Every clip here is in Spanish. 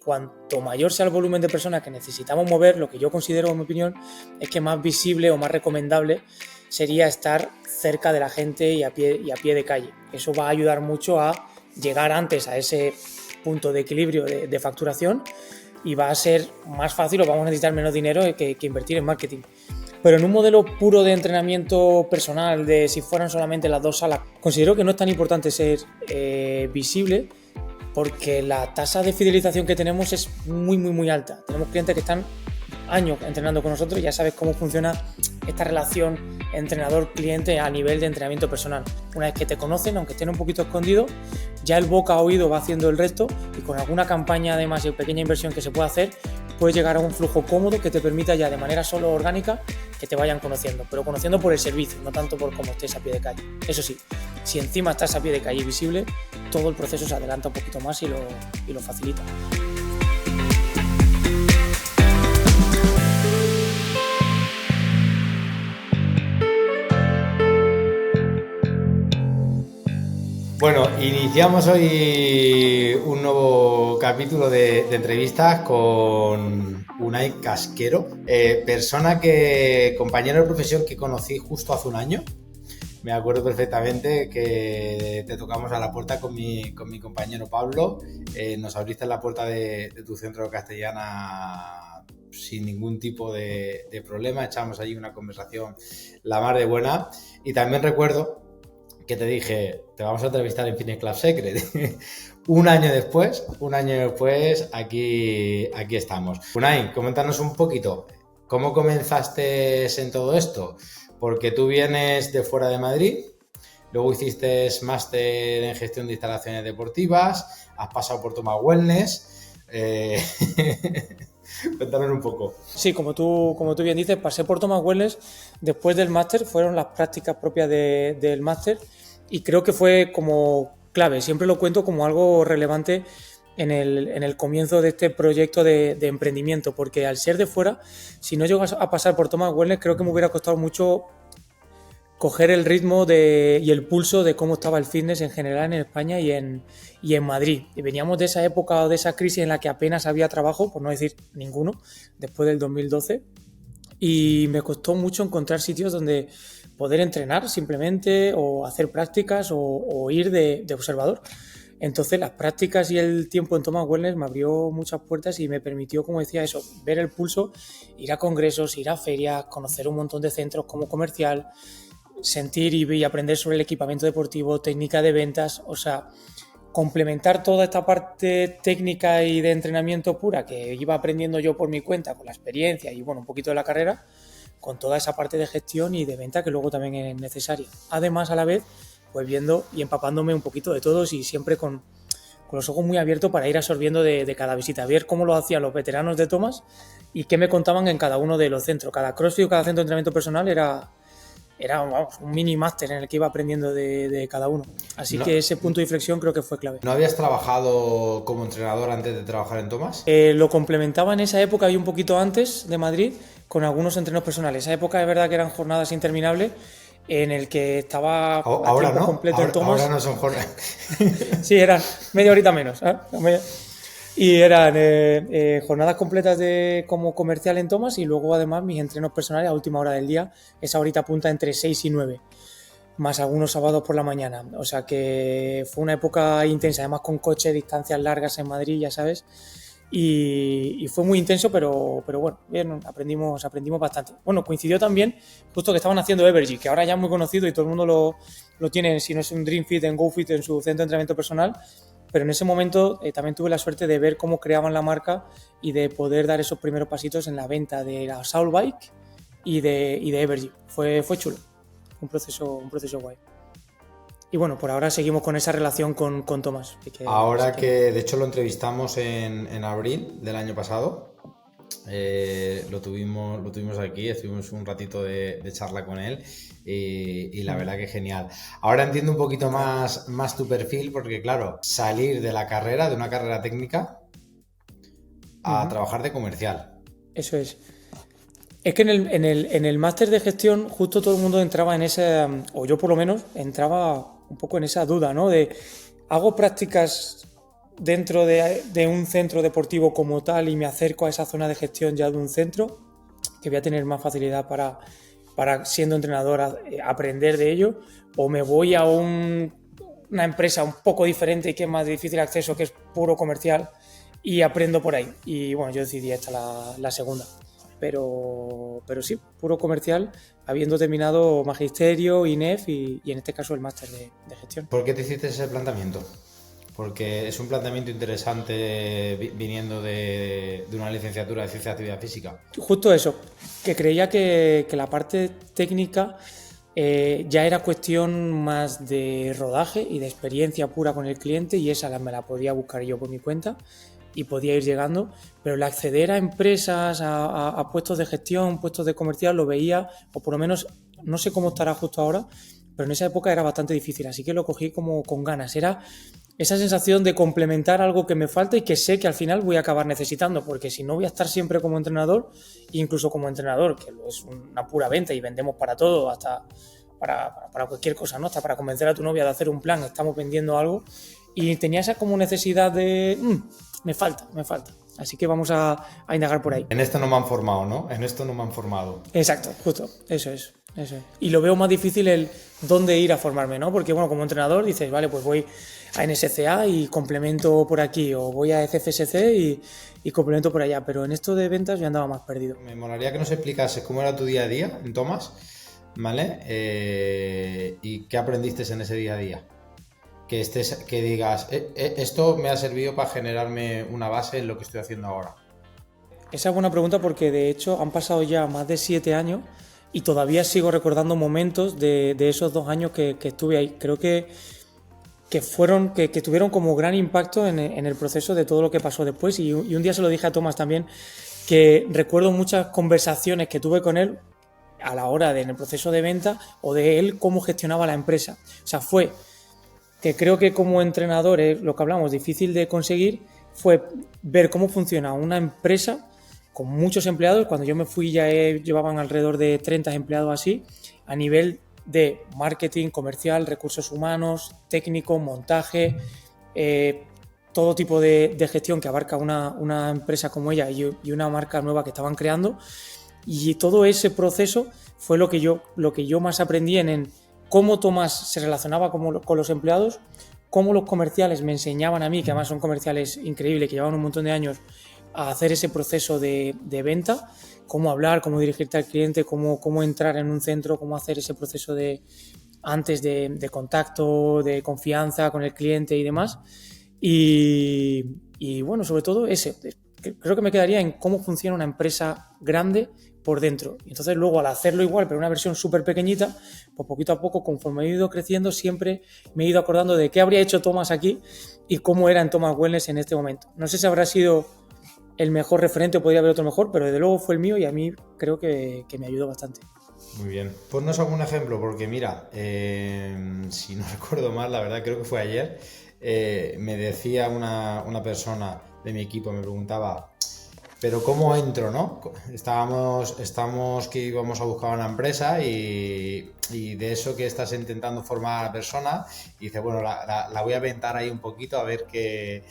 cuanto mayor sea el volumen de personas que necesitamos mover, lo que yo considero, en mi opinión, es que más visible o más recomendable sería estar cerca de la gente y a pie de calle. Eso va a ayudar mucho a llegar antes a ese punto de equilibrio de facturación y va a ser más fácil o vamos a necesitar menos dinero que invertir en marketing. Pero en un modelo puro de entrenamiento personal, de si fueran solamente las 2 salas, considero que no es tan importante ser visible, porque la tasa de fidelización que tenemos es muy alta. Tenemos clientes que están años entrenando con nosotros y ya sabes cómo funciona esta relación entrenador-cliente a nivel de entrenamiento personal. Una vez que te conocen, aunque estén un poquito escondidos, ya el boca a oído va haciendo el resto y con alguna campaña además y pequeña inversión que se pueda hacer, puedes llegar a un flujo cómodo que te permita ya de manera solo orgánica que te vayan conociendo, pero conociendo por el servicio, no tanto por cómo estés a pie de calle. Eso sí, si encima estás a pie de calle visible, todo el proceso se adelanta un poquito más y lo facilita. Bueno, iniciamos hoy un nuevo capítulo de entrevistas con Unai Casquero, compañero de profesión que conocí justo hace un año. Me acuerdo perfectamente que te tocamos a la puerta con mi compañero Pablo. Nos abriste la puerta de tu centro de Castellana sin ningún tipo de problema. Echamos allí una conversación la mar de buena. Y también recuerdo que te dije, te vamos a entrevistar en Fitness Club Secret. Un año después, aquí estamos. Unai, coméntanos un poquito, ¿cómo comenzaste en todo esto? Porque tú vienes de fuera de Madrid, luego hiciste máster en gestión de instalaciones deportivas, has pasado por Thomas Wellness. Cuéntanos un poco. Sí, como tú bien dices, pasé por Thomas Wellness. Después del máster fueron las prácticas propias del máster y creo que fue como clave. Siempre lo cuento como algo relevante en el comienzo de este proyecto de emprendimiento, porque al ser de fuera, si no llegas a pasar por Thomas Wellness, creo que me hubiera costado mucho coger el ritmo y el pulso de cómo estaba el fitness en general en España y en Madrid. Y veníamos de esa época o de esa crisis en la que apenas había trabajo, por no decir ninguno, después del 2012. Y me costó mucho encontrar sitios donde poder entrenar simplemente o hacer prácticas o ir de observador. Entonces las prácticas y el tiempo en Thomas Wellness me abrió muchas puertas y me permitió, como decía, eso, ver el pulso, ir a congresos, ir a ferias, conocer un montón de centros como comercial, sentir y aprender sobre el equipamiento deportivo, técnica de ventas, o sea, complementar toda esta parte técnica y de entrenamiento pura que iba aprendiendo yo por mi cuenta, con la experiencia y bueno, un poquito de la carrera, con toda esa parte de gestión y de venta que luego también es necesaria. Además, a la vez, pues viendo y empapándome un poquito de todos y siempre con los ojos muy abiertos para ir absorbiendo de cada visita, ver cómo lo hacían los veteranos de Thomas y qué me contaban en cada uno de los centros. Cada CrossFit o cada centro de entrenamiento personal era un mini máster en el que iba aprendiendo de cada uno. Así que ese punto de inflexión creo que fue clave. ¿No habías trabajado como entrenador antes de trabajar en Thomas? Lo complementaba en esa época y un poquito antes de Madrid con algunos entrenos personales. Esa época es verdad que eran jornadas interminables en el que estaba ahora no completo en Thomas. Ahora no son jornadas. Sí, eran media horita menos, ¿eh? Y eran jornadas completas como comercial en Thomas y luego además mis entrenos personales a última hora del día, esa horita punta entre 6 y 9, más algunos sábados por la mañana. O sea que fue una época intensa, además con coche, distancias largas en Madrid, ya sabes, y fue muy intenso, pero bueno, bien, aprendimos bastante. Bueno, coincidió también justo que estaban haciendo Evergy, que ahora ya es muy conocido y todo el mundo lo tiene, si no es un Dream Fit, en GoFit, en su centro de entrenamiento personal. Pero en ese momento también tuve la suerte de ver cómo creaban la marca y de poder dar esos primeros pasitos en la venta de la Soul Bike y de Evergy. Fue chulo, un proceso guay. Y bueno, por ahora seguimos con esa relación con Thomas. Ahora que de hecho lo entrevistamos en abril del año pasado, lo tuvimos aquí, estuvimos un ratito de charla con él y la verdad que genial. Ahora entiendo un poquito más tu perfil, porque claro, salir de la carrera, de una carrera técnica a trabajar de comercial. Eso es. Es que en el máster de gestión justo todo el mundo entraba en esa, o yo por lo menos entraba un poco en esa duda, ¿no? De, ¿hago prácticas dentro de un centro deportivo como tal y me acerco a esa zona de gestión ya de un centro, que voy a tener más facilidad para siendo entrenador, aprender de ello, o me voy a una empresa un poco diferente y que es más difícil acceso, que es puro comercial, y aprendo por ahí. Y bueno, yo decidí esta la segunda. Pero sí, puro comercial, habiendo terminado magisterio, INEF y en este caso el máster de gestión. ¿Por qué te hiciste ese planteamiento? Porque es un planteamiento interesante viniendo de una licenciatura de Ciencia de Actividad Física. Justo eso, que creía que la parte técnica ya era cuestión más de rodaje y de experiencia pura con el cliente, y esa me la podía buscar yo por mi cuenta y podía ir llegando, pero el acceder a empresas, a puestos de gestión, puestos de comercial, lo veía, o por lo menos no sé cómo estará justo ahora, pero en esa época era bastante difícil, así que lo cogí como con ganas. Era esa sensación de complementar algo que me falta y que sé que al final voy a acabar necesitando, porque si no voy a estar siempre como entrenador, incluso como entrenador, que es una pura venta y vendemos para todo, hasta para cualquier cosa, ¿no? Hasta para convencer a tu novia de hacer un plan, estamos vendiendo algo, y tenía esa como necesidad de me falta. Así que vamos a indagar por ahí. En esto no me han formado, ¿no? En esto no me han formado. Exacto, justo, eso es. Y lo veo más difícil el dónde ir a formarme, ¿no? Porque, bueno, como entrenador dices, vale, pues voy a NSCA y complemento por aquí, o voy a CFSC y complemento por allá, pero en esto de ventas yo andaba más perdido. Me molaría que nos explicases cómo era tu día a día en Thomas, ¿vale? Y qué aprendiste en ese día a día. Que digas, esto me ha servido para generarme una base en lo que estoy haciendo ahora. Esa es buena pregunta, porque de hecho han pasado ya más de 7 años y todavía sigo recordando momentos de esos 2 años que estuve ahí. Creo que tuvieron como gran impacto en el proceso de todo lo que pasó después, y un día se lo dije a Tomás también, que recuerdo muchas conversaciones que tuve con él a la hora en el proceso de venta, o de él cómo gestionaba la empresa. O sea, fue que creo que como entrenador es lo que hablamos, difícil de conseguir, fue ver cómo funciona una empresa con muchos empleados. Cuando yo me fui ya llevaban alrededor de 30 empleados así, a nivel de marketing, comercial, recursos humanos, técnico, montaje, todo tipo de gestión que abarca una empresa como ella y una marca nueva que estaban creando. Y todo ese proceso fue lo que yo más aprendí en cómo Tomás se relacionaba con los empleados, cómo los comerciales me enseñaban a mí, que además son comerciales increíbles, que llevaban un montón de años a hacer ese proceso de venta, cómo hablar, cómo dirigirte al cliente, cómo entrar en un centro, cómo hacer ese proceso antes de contacto, de confianza con el cliente y demás. Y bueno, sobre todo creo que me quedaría en cómo funciona una empresa grande por dentro. Y entonces luego, al hacerlo igual, pero una versión súper pequeñita, pues poquito a poco, conforme he ido creciendo, siempre me he ido acordando de qué habría hecho Thomas aquí y cómo era en Thomas Wellness en este momento. No sé si habrá sido el mejor referente o podría haber otro mejor, pero desde luego fue el mío, y a mí creo que me ayudó bastante. Muy bien. Ponnos algún ejemplo, porque mira, si no recuerdo mal, la verdad creo que fue ayer, me decía una persona de mi equipo, me preguntaba, pero ¿cómo entro, no? Estamos que íbamos a buscar una empresa y de eso que estás intentando formar a la persona, y dice, bueno, la voy a aventar ahí un poquito a ver qué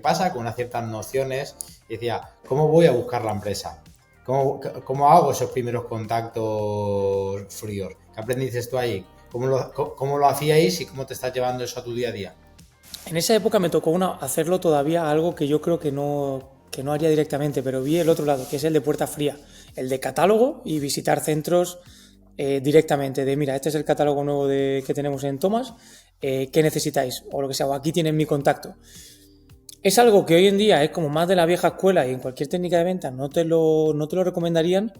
pasa, con unas ciertas nociones. Y decía, ¿cómo voy a buscar la empresa? ¿Cómo hago esos primeros contactos fríos? ¿Qué aprendiste tú ahí? ¿Cómo lo hacíais y cómo te estás llevando eso a tu día a día? En esa época me tocó hacerlo todavía, algo que yo creo que no haría directamente, pero vi el otro lado, que es el de puerta fría, el de catálogo y visitar centros directamente, de mira, este es el catálogo nuevo que tenemos en Thomas, ¿qué necesitáis? O lo que sea, o aquí tienen mi contacto. Es algo que hoy en día es como más de la vieja escuela, y en cualquier técnica de venta no te lo recomendarían,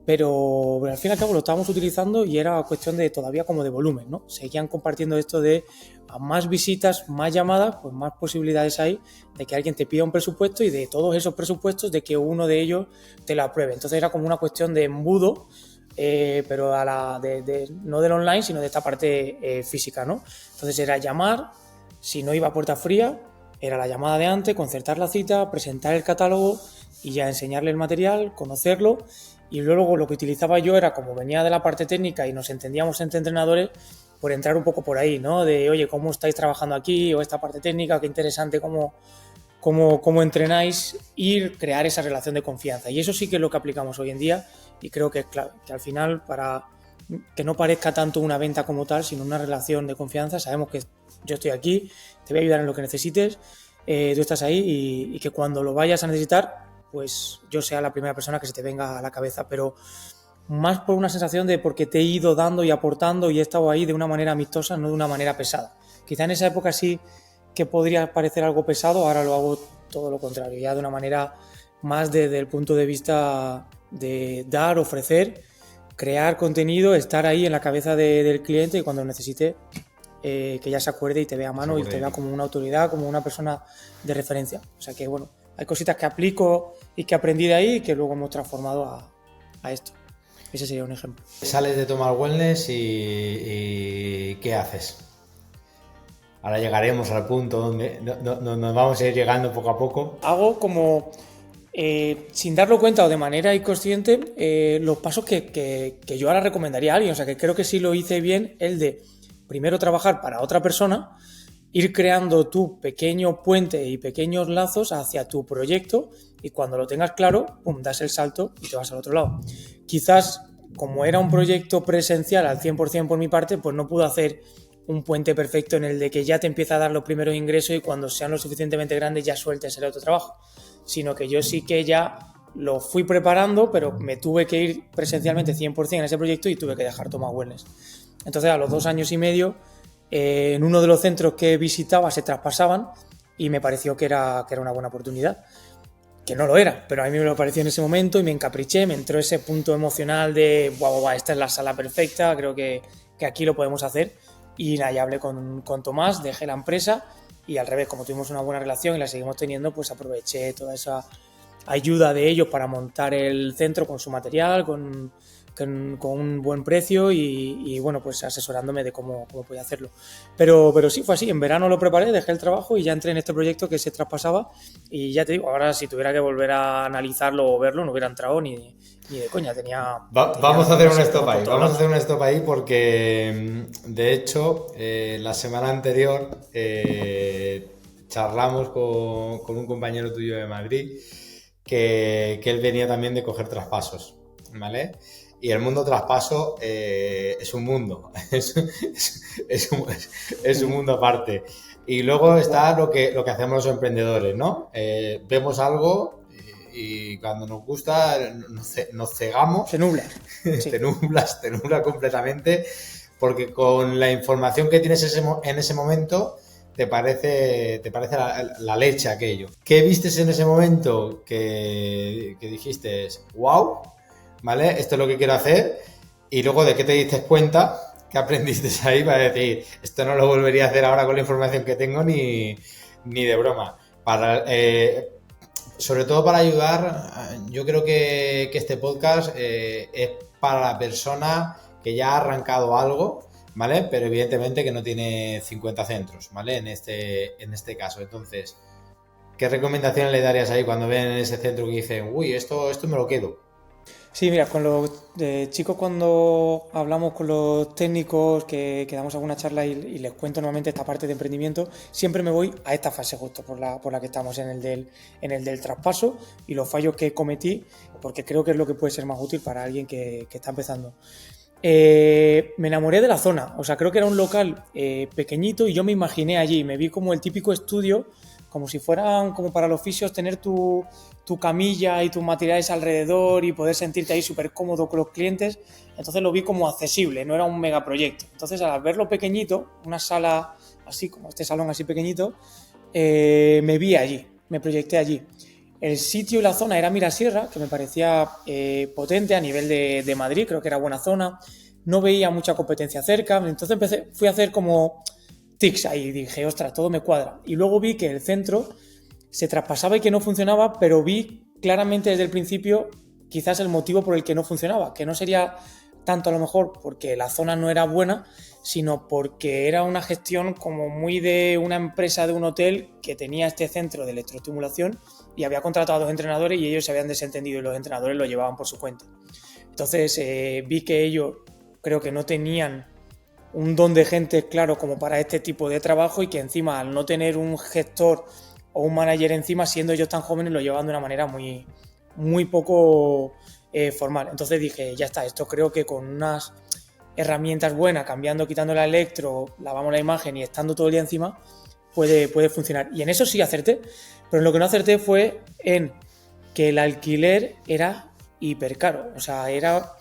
pero al fin y al cabo lo estábamos utilizando y era cuestión de todavía como de volumen, ¿no? Seguían compartiendo esto de a más visitas, más llamadas, pues más posibilidades hay de que alguien te pida un presupuesto, y de todos esos presupuestos de que uno de ellos te lo apruebe. Entonces era como una cuestión de embudo, pero no del online, sino de esta parte física, ¿no? Entonces era llamar, si no iba a puerta fría, Era la llamada de antes, concertar la cita, presentar el catálogo y ya enseñarle el material, conocerlo. Y luego lo que utilizaba yo era, como venía de la parte técnica y nos entendíamos entre entrenadores, por entrar un poco por ahí, ¿no? De, oye, ¿cómo estáis trabajando aquí? O esta parte técnica, qué interesante, cómo entrenáis, y crear esa relación de confianza. Y eso sí que es lo que aplicamos hoy en día, y creo que es clave, que al final, para que no parezca tanto una venta como tal, sino una relación de confianza, sabemos que yo estoy aquí, te voy a ayudar en lo que necesites, tú estás ahí, y que cuando lo vayas a necesitar, pues yo sea la primera persona que se te venga a la cabeza, pero más por una sensación de porque te he ido dando y aportando y he estado ahí de una manera amistosa, no de una manera pesada. Quizá en esa época sí que podría parecer algo pesado, ahora lo hago todo lo contrario, ya de una manera más desde el punto de vista de dar, ofrecer, crear contenido, estar ahí en la cabeza del cliente, y cuando lo necesite, que ya se acuerde y te vea a mano y te vea como una autoridad, como una persona de referencia. O sea que, bueno, hay cositas que aplico y que aprendí de ahí y que luego hemos transformado a esto. Ese sería un ejemplo. Sales de Total Wellness y ¿qué haces? Ahora llegaremos al punto donde nos vamos a ir llegando poco a poco. Hago como, sin darlo cuenta o de manera inconsciente, los pasos que yo ahora recomendaría a alguien. O sea, que creo que sí lo hice bien, el de primero trabajar para otra persona, ir creando tu pequeño puente y pequeños lazos hacia tu proyecto, y cuando lo tengas claro, pum, das el salto y te vas al otro lado. Quizás, como era un proyecto presencial al 100% por mi parte, pues no pude hacer un puente perfecto en el de que ya te empieza a dar los primeros ingresos y cuando sean lo suficientemente grandes ya sueltes el otro trabajo, sino que yo sí que ya lo fui preparando, pero me tuve que ir presencialmente 100% en ese proyecto y tuve que dejar Total Wellness. Entonces, a los 2 años y medio, en uno de los centros que visitaba se traspasaban y me pareció que era una buena oportunidad. Que no lo era, pero a mí me lo pareció en ese momento y me encapriché, me entró ese punto emocional de guau, esta es la sala perfecta, creo que aquí lo podemos hacer. Y nada, ya hablé con Tomás, dejé la empresa y al revés, como tuvimos una buena relación y la seguimos teniendo, pues aproveché toda esa ayuda de ellos para montar el centro con su material, con un buen precio y bueno, pues asesorándome de cómo podía hacerlo. Pero sí, fue así, en verano lo preparé, dejé el trabajo y ya entré en este proyecto que se traspasaba, y ya te digo, ahora si tuviera que volver a analizarlo o verlo, no hubiera entrado ni de coña, Vamos a hacer un stop ahí porque, de hecho, la semana anterior charlamos con un compañero tuyo de Madrid que él venía también de coger traspasos, ¿vale? Y el mundo traspaso es un mundo, es un mundo aparte. Y luego está lo que hacemos los emprendedores, ¿no? Vemos algo y cuando nos gusta nos cegamos. Se nubla. Sí. Te nubla completamente, porque con la información que tienes en ese momento te parece la leche aquello. ¿Qué vistes en ese momento que dijiste, wow, ¿vale? Esto es lo que quiero hacer? Y luego, ¿de qué te diste cuenta? ¿Qué aprendiste ahí para decir, esto no lo volvería a hacer ahora con la información que tengo ni de broma? Sobre todo para ayudar, yo creo que este podcast es para la persona que ya ha arrancado algo, ¿vale? Pero evidentemente que no tiene 50 centros, ¿vale? En este caso. Entonces, ¿qué recomendaciones le darías ahí cuando ven en ese centro que dicen, uy, esto me lo quedo? Sí, mira, con los chicos, cuando hablamos con los técnicos, que damos alguna charla y les cuento normalmente esta parte de emprendimiento, siempre me voy a esta fase justo por la que estamos en el del traspaso y los fallos que cometí, porque creo que es lo que puede ser más útil para alguien que está empezando. Me enamoré de la zona, o sea, creo que era un local pequeñito y yo me imaginé allí, me vi como el típico estudio, como si fueran como para los fisios, tener tu camilla y tus materiales alrededor y poder sentirte ahí súper cómodo con los clientes. Entonces lo vi como accesible, no era un megaproyecto. Entonces, al verlo pequeñito, una sala así como este salón así pequeñito, me vi allí, me proyecté allí. El sitio y la zona era Mirasierra, que me parecía potente a nivel de Madrid, creo que era buena zona. No veía mucha competencia cerca, entonces fui a hacer como tics ahí y dije, ostras, todo me cuadra. Y luego vi que el centro se traspasaba y que no funcionaba, pero vi claramente desde el principio quizás el motivo por el que no funcionaba, que no sería tanto a lo mejor porque la zona no era buena, sino porque era una gestión como muy de una empresa de un hotel que tenía este centro de electroestimulación y había contratado a 2 entrenadores y ellos se habían desentendido y los entrenadores lo llevaban por su cuenta. Entonces vi que ellos creo que no tenían un don de gente claro como para este tipo de trabajo y que encima al no tener un gestor o un manager encima, siendo ellos tan jóvenes, lo llevaban de una manera muy poco formal. Entonces dije, ya está, esto creo que con unas herramientas buenas, cambiando, quitando la electro, lavamos la imagen y estando todo el día encima, puede funcionar. Y en eso sí acerté, pero en lo que no acerté fue en que el alquiler era hiper caro. O sea, era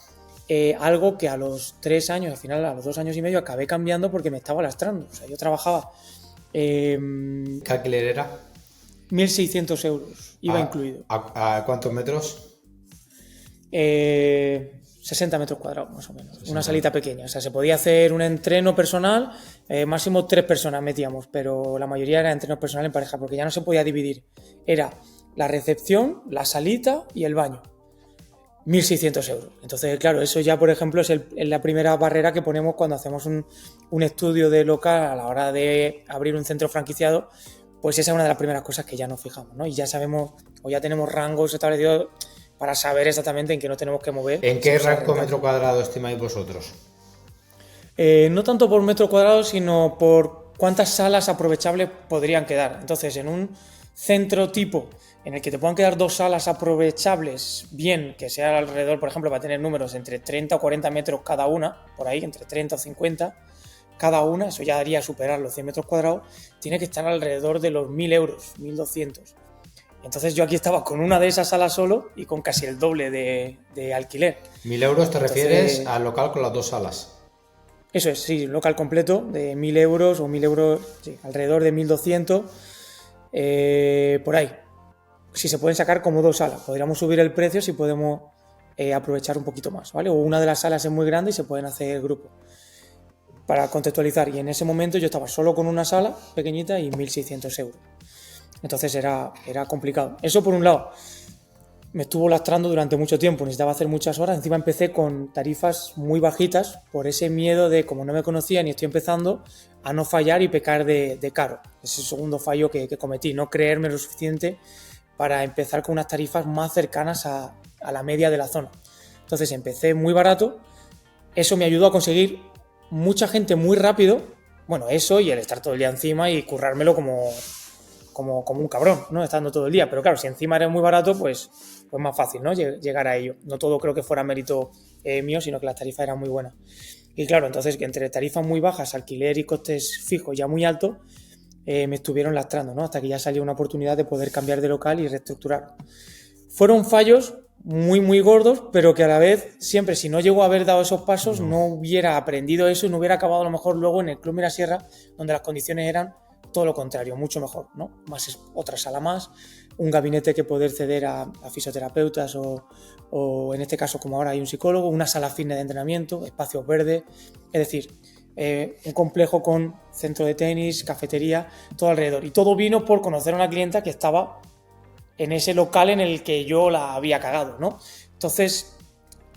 algo que a los 3 años, al final a los 2 años y medio, acabé cambiando porque me estaba lastrando. O sea, yo trabajaba... ¿Qué alquiler era? 1.600 euros, IVA incluido. ¿A cuántos metros? 60 metros cuadrados, más o menos. 60. Una salita pequeña. O sea, se podía hacer un entreno personal, máximo 3 personas metíamos, pero la mayoría era entreno personal en pareja, porque ya no se podía dividir. Era la recepción, la salita y el baño. 1.600 euros. Entonces, claro, eso ya, por ejemplo, es la primera barrera que ponemos cuando hacemos un estudio de local a la hora de abrir un centro franquiciado. Pues esa es una de las primeras cosas que ya nos fijamos, ¿no? Y ya sabemos, o ya tenemos rangos establecidos para saber exactamente en qué nos tenemos que mover. ¿En qué rango metro cuadrado estimáis vosotros? No tanto por metro cuadrado, sino por cuántas salas aprovechables podrían quedar. Entonces, en un centro tipo en el que te puedan quedar 2 salas aprovechables, bien, que sea alrededor, por ejemplo, para tener números entre 30 o 40 metros cada una, por ahí, entre 30 o 50 cada una, eso ya haría superar los 100 metros cuadrados, tiene que estar alrededor de los 1.000 euros, 1.200. Entonces yo aquí estaba con una de esas salas solo y con casi el doble de alquiler. 1.000 euros te refieres al local con las 2 salas. Eso es, sí, local completo de 1.000 euros o 1.000 euros, sí, alrededor de 1.200, por ahí. Si se pueden sacar como 2 salas, podríamos subir el precio si podemos aprovechar un poquito más, ¿vale? O una de las salas es muy grande y se pueden hacer grupos. Para contextualizar, y en ese momento yo estaba solo con una sala pequeñita y 1.600 euros. Entonces era complicado. Eso por un lado. Me estuvo lastrando durante mucho tiempo, necesitaba hacer muchas horas. Encima empecé con tarifas muy bajitas por ese miedo de, como no me conocía ni estoy empezando, a no fallar y pecar de caro. Ese es el segundo fallo que cometí, no creerme lo suficiente para empezar con unas tarifas más cercanas a la media de la zona. Entonces empecé muy barato, eso me ayudó a conseguir mucha gente muy rápido, bueno, eso y el estar todo el día encima y currármelo como un cabrón, ¿no? Estando todo el día, pero claro, si encima eres muy barato, pues más fácil, ¿no? Llegar a ello. No todo creo que fuera mérito mío, sino que las tarifas eran muy buenas. Y claro, entonces entre tarifas muy bajas, alquiler y costes fijos ya muy altos, me estuvieron lastrando, ¿no? Hasta que ya salió una oportunidad de poder cambiar de local y reestructurar. Fueron fallos muy gordos, pero que a la vez siempre, si no llego a haber dado esos pasos, no hubiera aprendido eso y no hubiera acabado a lo mejor luego en el Club Mirasierra, donde las condiciones eran todo lo contrario, mucho mejor, ¿no? Más otra sala más, un gabinete que poder ceder a fisioterapeutas o en este caso como ahora hay un psicólogo, una sala fitness de entrenamiento, espacios verdes, es decir, un complejo con centro de tenis, cafetería, todo alrededor. Y todo vino por conocer a una clienta que estaba en ese local en el que yo la había cagado, ¿no? Entonces,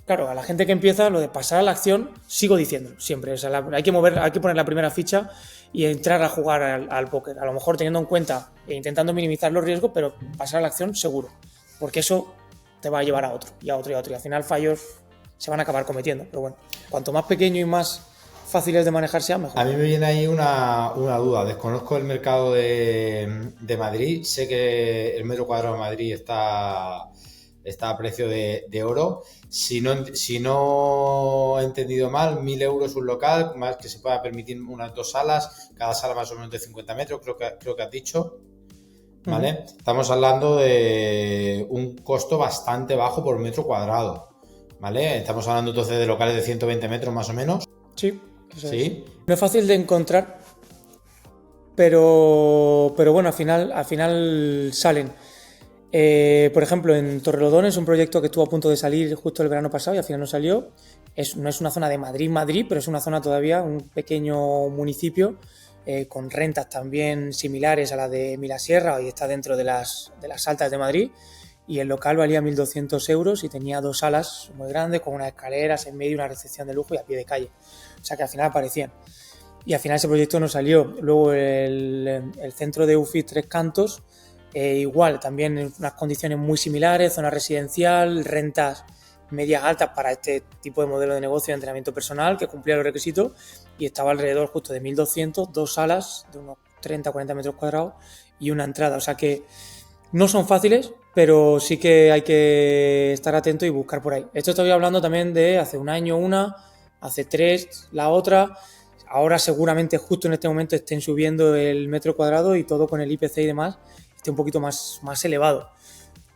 claro, a la gente que empieza, lo de pasar a la acción, sigo diciéndolo siempre. O sea, hay que poner la primera ficha y entrar a jugar al póker. A lo mejor teniendo en cuenta e intentando minimizar los riesgos, pero pasar a la acción seguro. Porque eso te va a llevar a otro, y a otro, y a otro. Y al final fallos se van a acabar cometiendo. Pero bueno, cuanto más pequeño y más fáciles de manejar sea, mejor. A mí me viene ahí una duda. Desconozco el mercado de Madrid. Sé que el metro cuadrado de Madrid está a precio de oro. Si no he entendido mal, 1.000 euros un local, más que se pueda permitir unas 2 salas, cada sala más o menos de 50 metros, creo que has dicho. ¿Vale? Uh-huh. Estamos hablando de un costo bastante bajo por metro cuadrado. ¿Vale? Estamos hablando entonces de locales de 120 metros más o menos. Sí. ¿Sí? No es fácil de encontrar, pero bueno, al final salen. Por ejemplo, en Torrelodones es un proyecto que estuvo a punto de salir justo el verano pasado y al final no salió. No es una zona de Madrid, pero es una zona todavía, un pequeño municipio con rentas también similares a las de Mirasierra y está dentro de las altas de Madrid. y el local valía 1.200 euros y tenía 2 salas muy grandes con unas escaleras en medio, una recepción de lujo y a pie de calle. O sea que al final aparecían. Y al final ese proyecto no salió. Luego el centro de UFI Tres Cantos, igual, también en unas condiciones muy similares, zona residencial, rentas medias altas para este tipo de modelo de negocio de entrenamiento personal que cumplía los requisitos y estaba alrededor justo de 1.200, 2 salas de unos 30-40 metros cuadrados y una entrada. O sea que no son fáciles, pero sí que hay que estar atento y buscar por ahí. Esto estoy hablando también de hace un año una, hace 3 la otra. Ahora seguramente justo en este momento estén subiendo el metro cuadrado y todo con el IPC y demás esté un poquito más elevado.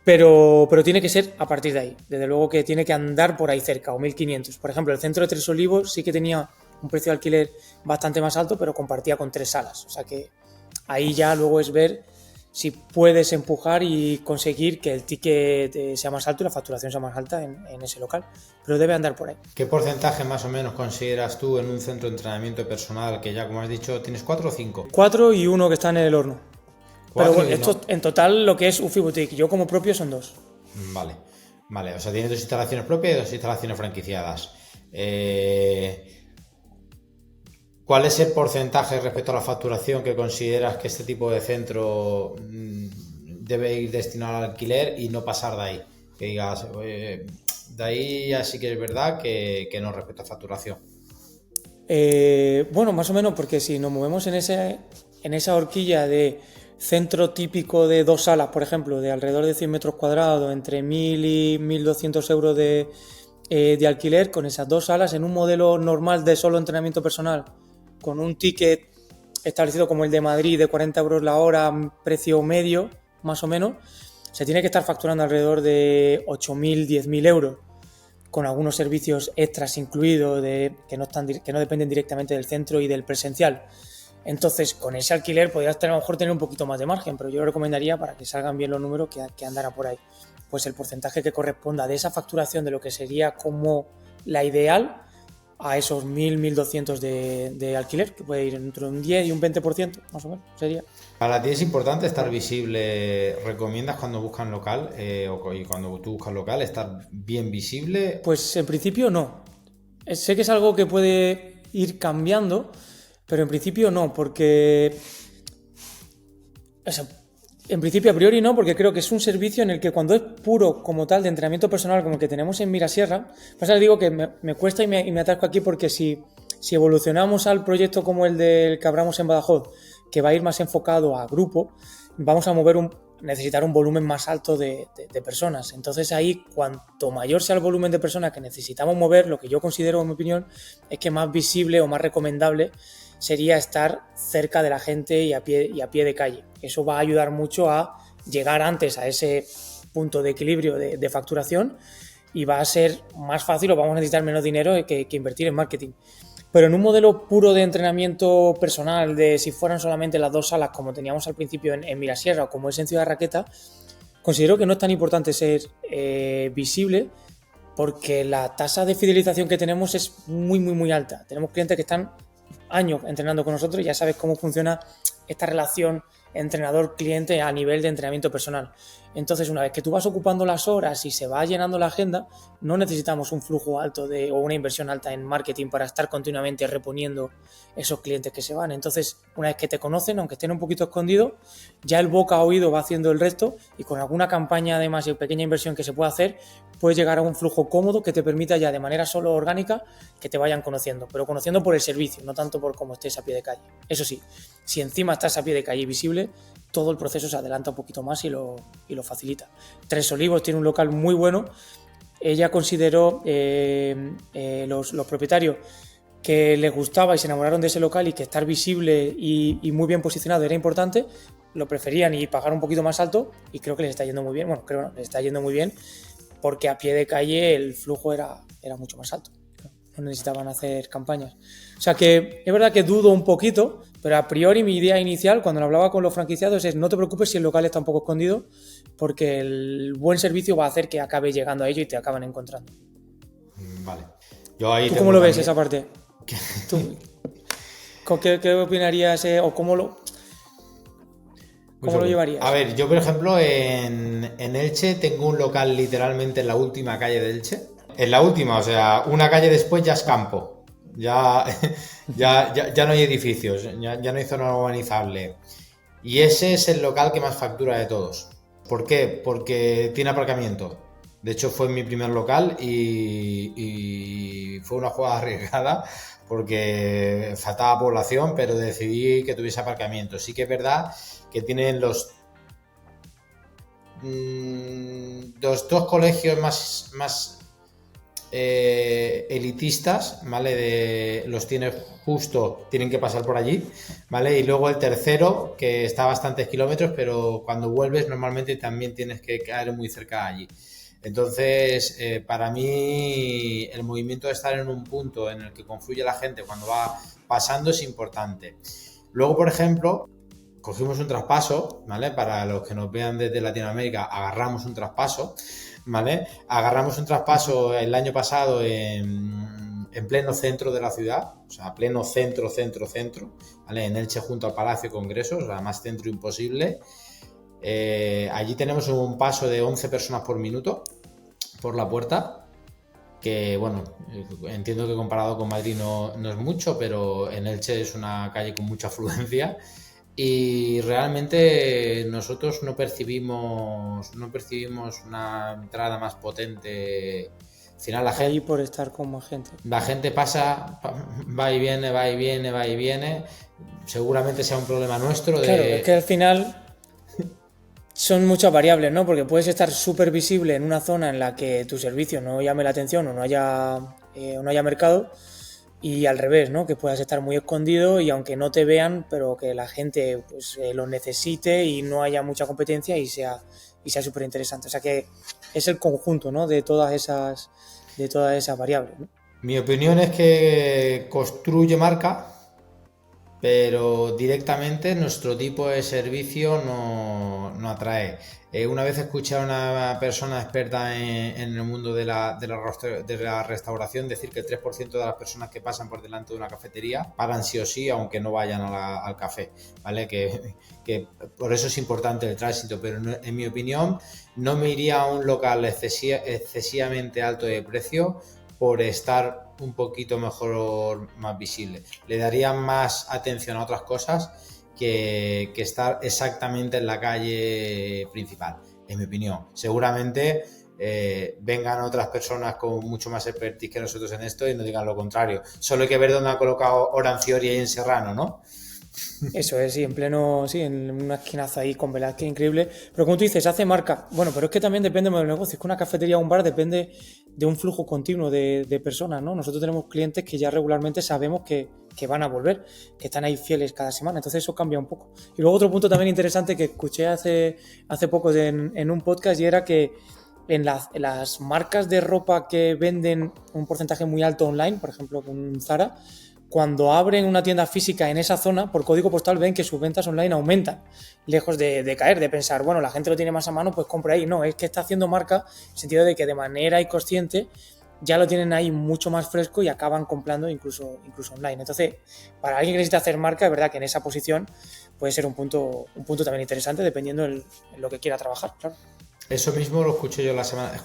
Pero tiene que ser a partir de ahí. Desde luego que tiene que andar por ahí cerca, o 1.500. Por ejemplo, el centro de Tres Olivos sí que tenía un precio de alquiler bastante más alto, pero compartía con 3 salas. O sea que ahí ya luego es ver si puedes empujar y conseguir que el ticket sea más alto y la facturación sea más alta en ese local. Pero debe andar por ahí. ¿Qué porcentaje más o menos consideras tú en un centro de entrenamiento personal que ya, como has dicho, tienes 4 o 5? 4 y 1 que está en el horno. Pero bueno, esto no. en total lo que es UFI Boutique. Yo como propio son 2. Vale, o sea, tienes 2 instalaciones propias y 2 instalaciones franquiciadas. ¿Cuál es el porcentaje respecto a la facturación que consideras que este tipo de centro debe ir destinado al alquiler y no pasar de ahí? Que digas, de ahí ya sí que es verdad que no respecto a facturación. Bueno, más o menos, porque si nos movemos en esa horquilla de centro típico de 2 salas, por ejemplo, de alrededor de 100 metros cuadrados, entre 1.000 y 1.200 euros de alquiler, con esas 2 salas, en un modelo normal de solo entrenamiento personal, con un ticket establecido como el de Madrid de 40 euros la hora, precio medio, más o menos, se tiene que estar facturando alrededor de 8.000, 10.000 euros, con algunos servicios extras incluidos que no dependen directamente del centro y del presencial. Entonces, con ese alquiler podrías a lo mejor tener un poquito más de margen, pero yo lo recomendaría para que salgan bien los números que andara por ahí. Pues el porcentaje que corresponda de esa facturación de lo que sería como la ideal a esos 1.000, 1.200 de alquiler, que puede ir entre un 10 y un 20%, más o menos, sería. Para ti es importante estar visible. ¿Recomiendas cuando buscan local y cuando tú buscas local estar bien visible? Pues en principio no. Sé que es algo que puede ir cambiando, pero en principio no, porque... O sea, en principio a priori no, porque creo que es un servicio en el que cuando es puro como tal de entrenamiento personal como el que tenemos en Mirasierra, pues ahora digo que me cuesta y me atasco aquí porque si evolucionamos al proyecto como el del que abramos en Badajoz, que va a ir más enfocado a grupo, vamos a necesitar un volumen más alto de personas. Entonces ahí, cuanto mayor sea el volumen de personas que necesitamos mover, lo que yo considero, en mi opinión, es que más visible o más recomendable sería estar cerca de la gente y a pie de calle. Eso va a ayudar mucho a llegar antes a ese punto de equilibrio de facturación y va a ser más fácil o vamos a necesitar menos dinero que invertir en marketing. Pero en un modelo puro de entrenamiento personal, de si fueran solamente las 2 salas como teníamos al principio en Mirasierra o como es en Ciudad Raqueta, considero que no es tan importante ser visible porque la tasa de fidelización que tenemos es muy, muy, muy alta. Tenemos clientes que están años entrenando con nosotros y ya sabes cómo funciona esta relación entrenador-cliente a nivel de entrenamiento personal. Entonces, una vez que tú vas ocupando las horas y se va llenando la agenda, no necesitamos un flujo alto o una inversión alta en marketing para estar continuamente reponiendo esos clientes que se van. Entonces, una vez que te conocen, aunque estén un poquito escondidos, ya el boca a oído va haciendo el resto y con alguna campaña además y pequeña inversión que se pueda hacer, puedes llegar a un flujo cómodo que te permita ya de manera solo orgánica que te vayan conociendo, pero conociendo por el servicio, no tanto por cómo estés a pie de calle. Eso sí, si encima estás a pie de calle visible, todo el proceso se adelanta un poquito más y lo facilita. Tres Olivos tiene un local muy bueno. Ella consideró, los propietarios, que les gustaba y se enamoraron de ese local y que estar visible y muy bien posicionado era importante, lo preferían y pagar un poquito más alto y creo que les está yendo muy bien. Bueno, les está yendo muy bien porque a pie de calle el flujo era mucho más alto. No necesitaban hacer campañas. O sea que es verdad que dudo un poquito, pero a priori mi idea inicial cuando lo hablaba con los franquiciados es no te preocupes si el local está un poco escondido porque el buen servicio va a hacer que acabe llegando a ello y te acaban encontrando. Vale. Yo ahí ¿Tú cómo lo ves esa parte? ¿Tú, ¿Qué opinarías o cómo lo...? ¿Cómo lo llevarías? A ver, yo por ejemplo en Elche tengo un local literalmente en la última calle de Elche. En la última, o sea, una calle después ya es campo. Ya, ya no hay edificios, ya no hay zona urbanizable. Y ese es el local que más factura de todos. ¿Por qué? Porque tiene aparcamiento. De hecho, fue mi primer local y fue una jugada arriesgada porque faltaba población, pero decidí que tuviese aparcamiento. Sí que es verdad que tienen los dos colegios más elitistas, ¿vale? Los tienes justo, tienen que pasar por allí, ¿vale? Y luego el tercero, que está a bastantes kilómetros, pero cuando vuelves normalmente también tienes que caer muy cerca de allí. Entonces, para mí, el movimiento de estar en un punto en el que confluye la gente cuando va pasando es importante. Luego, por ejemplo, cogimos un traspaso, ¿vale? Para los que nos vean desde Latinoamérica, agarramos un traspaso, ¿vale? Agarramos un traspaso el año pasado en pleno centro de la ciudad, o sea, pleno centro, ¿vale? En Elche junto al Palacio de Congresos, o sea, más centro imposible. Allí tenemos un paso de 11 personas por minuto por la puerta, que bueno, entiendo que comparado con Madrid no es mucho, pero en Elche es una calle con mucha afluencia y realmente nosotros no percibimos una entrada más potente. Al final la gente, Ahí por estar con más gente. la gente pasa, va y viene, va y viene, va y viene. Seguramente sea un problema nuestro de... Claro, es que al final son muchas variables, ¿no? Porque puedes estar súper visible en una zona en la que tu servicio no llame la atención o no haya mercado, y al revés, ¿no? Que puedas estar muy escondido y aunque no te vean, pero que la gente pues, lo necesite y no haya mucha competencia y sea súper interesante. O sea que es el conjunto, ¿no? De todas esas variables, ¿no? Mi opinión es que construye marca, pero directamente nuestro tipo de servicio no atrae. Una vez escuché a una persona experta en el mundo de la restauración decir que el 3% de las personas que pasan por delante de una cafetería pagan sí o sí, aunque no vayan al café, ¿vale? Que por eso es importante el tránsito, pero en mi opinión no me iría a un local excesivamente alto de precio por estar un poquito mejor, más visible. Le daría más atención a otras cosas que estar exactamente en la calle principal, en mi opinión. Seguramente vengan otras personas con mucho más expertise que nosotros en esto y nos digan lo contrario. Solo hay que ver dónde ha colocado Oranfiori y en Serrano, ¿no? Eso es, sí, en una esquinaza ahí con Velázquez, increíble. Pero como tú dices, hace marca. Bueno, pero es que también depende del negocio. Es que una cafetería o un bar depende de un flujo continuo de personas, ¿no? Nosotros tenemos clientes que ya regularmente sabemos que van a volver, que están ahí fieles cada semana. Entonces eso cambia un poco. Y luego otro punto también interesante que escuché hace poco en un podcast y era que en las marcas de ropa que venden un porcentaje muy alto online, por ejemplo, con Zara, cuando abren una tienda física en esa zona, por código postal ven que sus ventas online aumentan, lejos de caer, de pensar, bueno, la gente lo tiene más a mano, pues compra ahí. No, es que está haciendo marca en el sentido de que de manera inconsciente ya lo tienen ahí mucho más fresco y acaban comprando incluso online. Entonces, para alguien que necesita hacer marca, es verdad que en esa posición puede ser un punto también interesante, dependiendo en lo que quiera trabajar, claro. Eso mismo lo escuché yo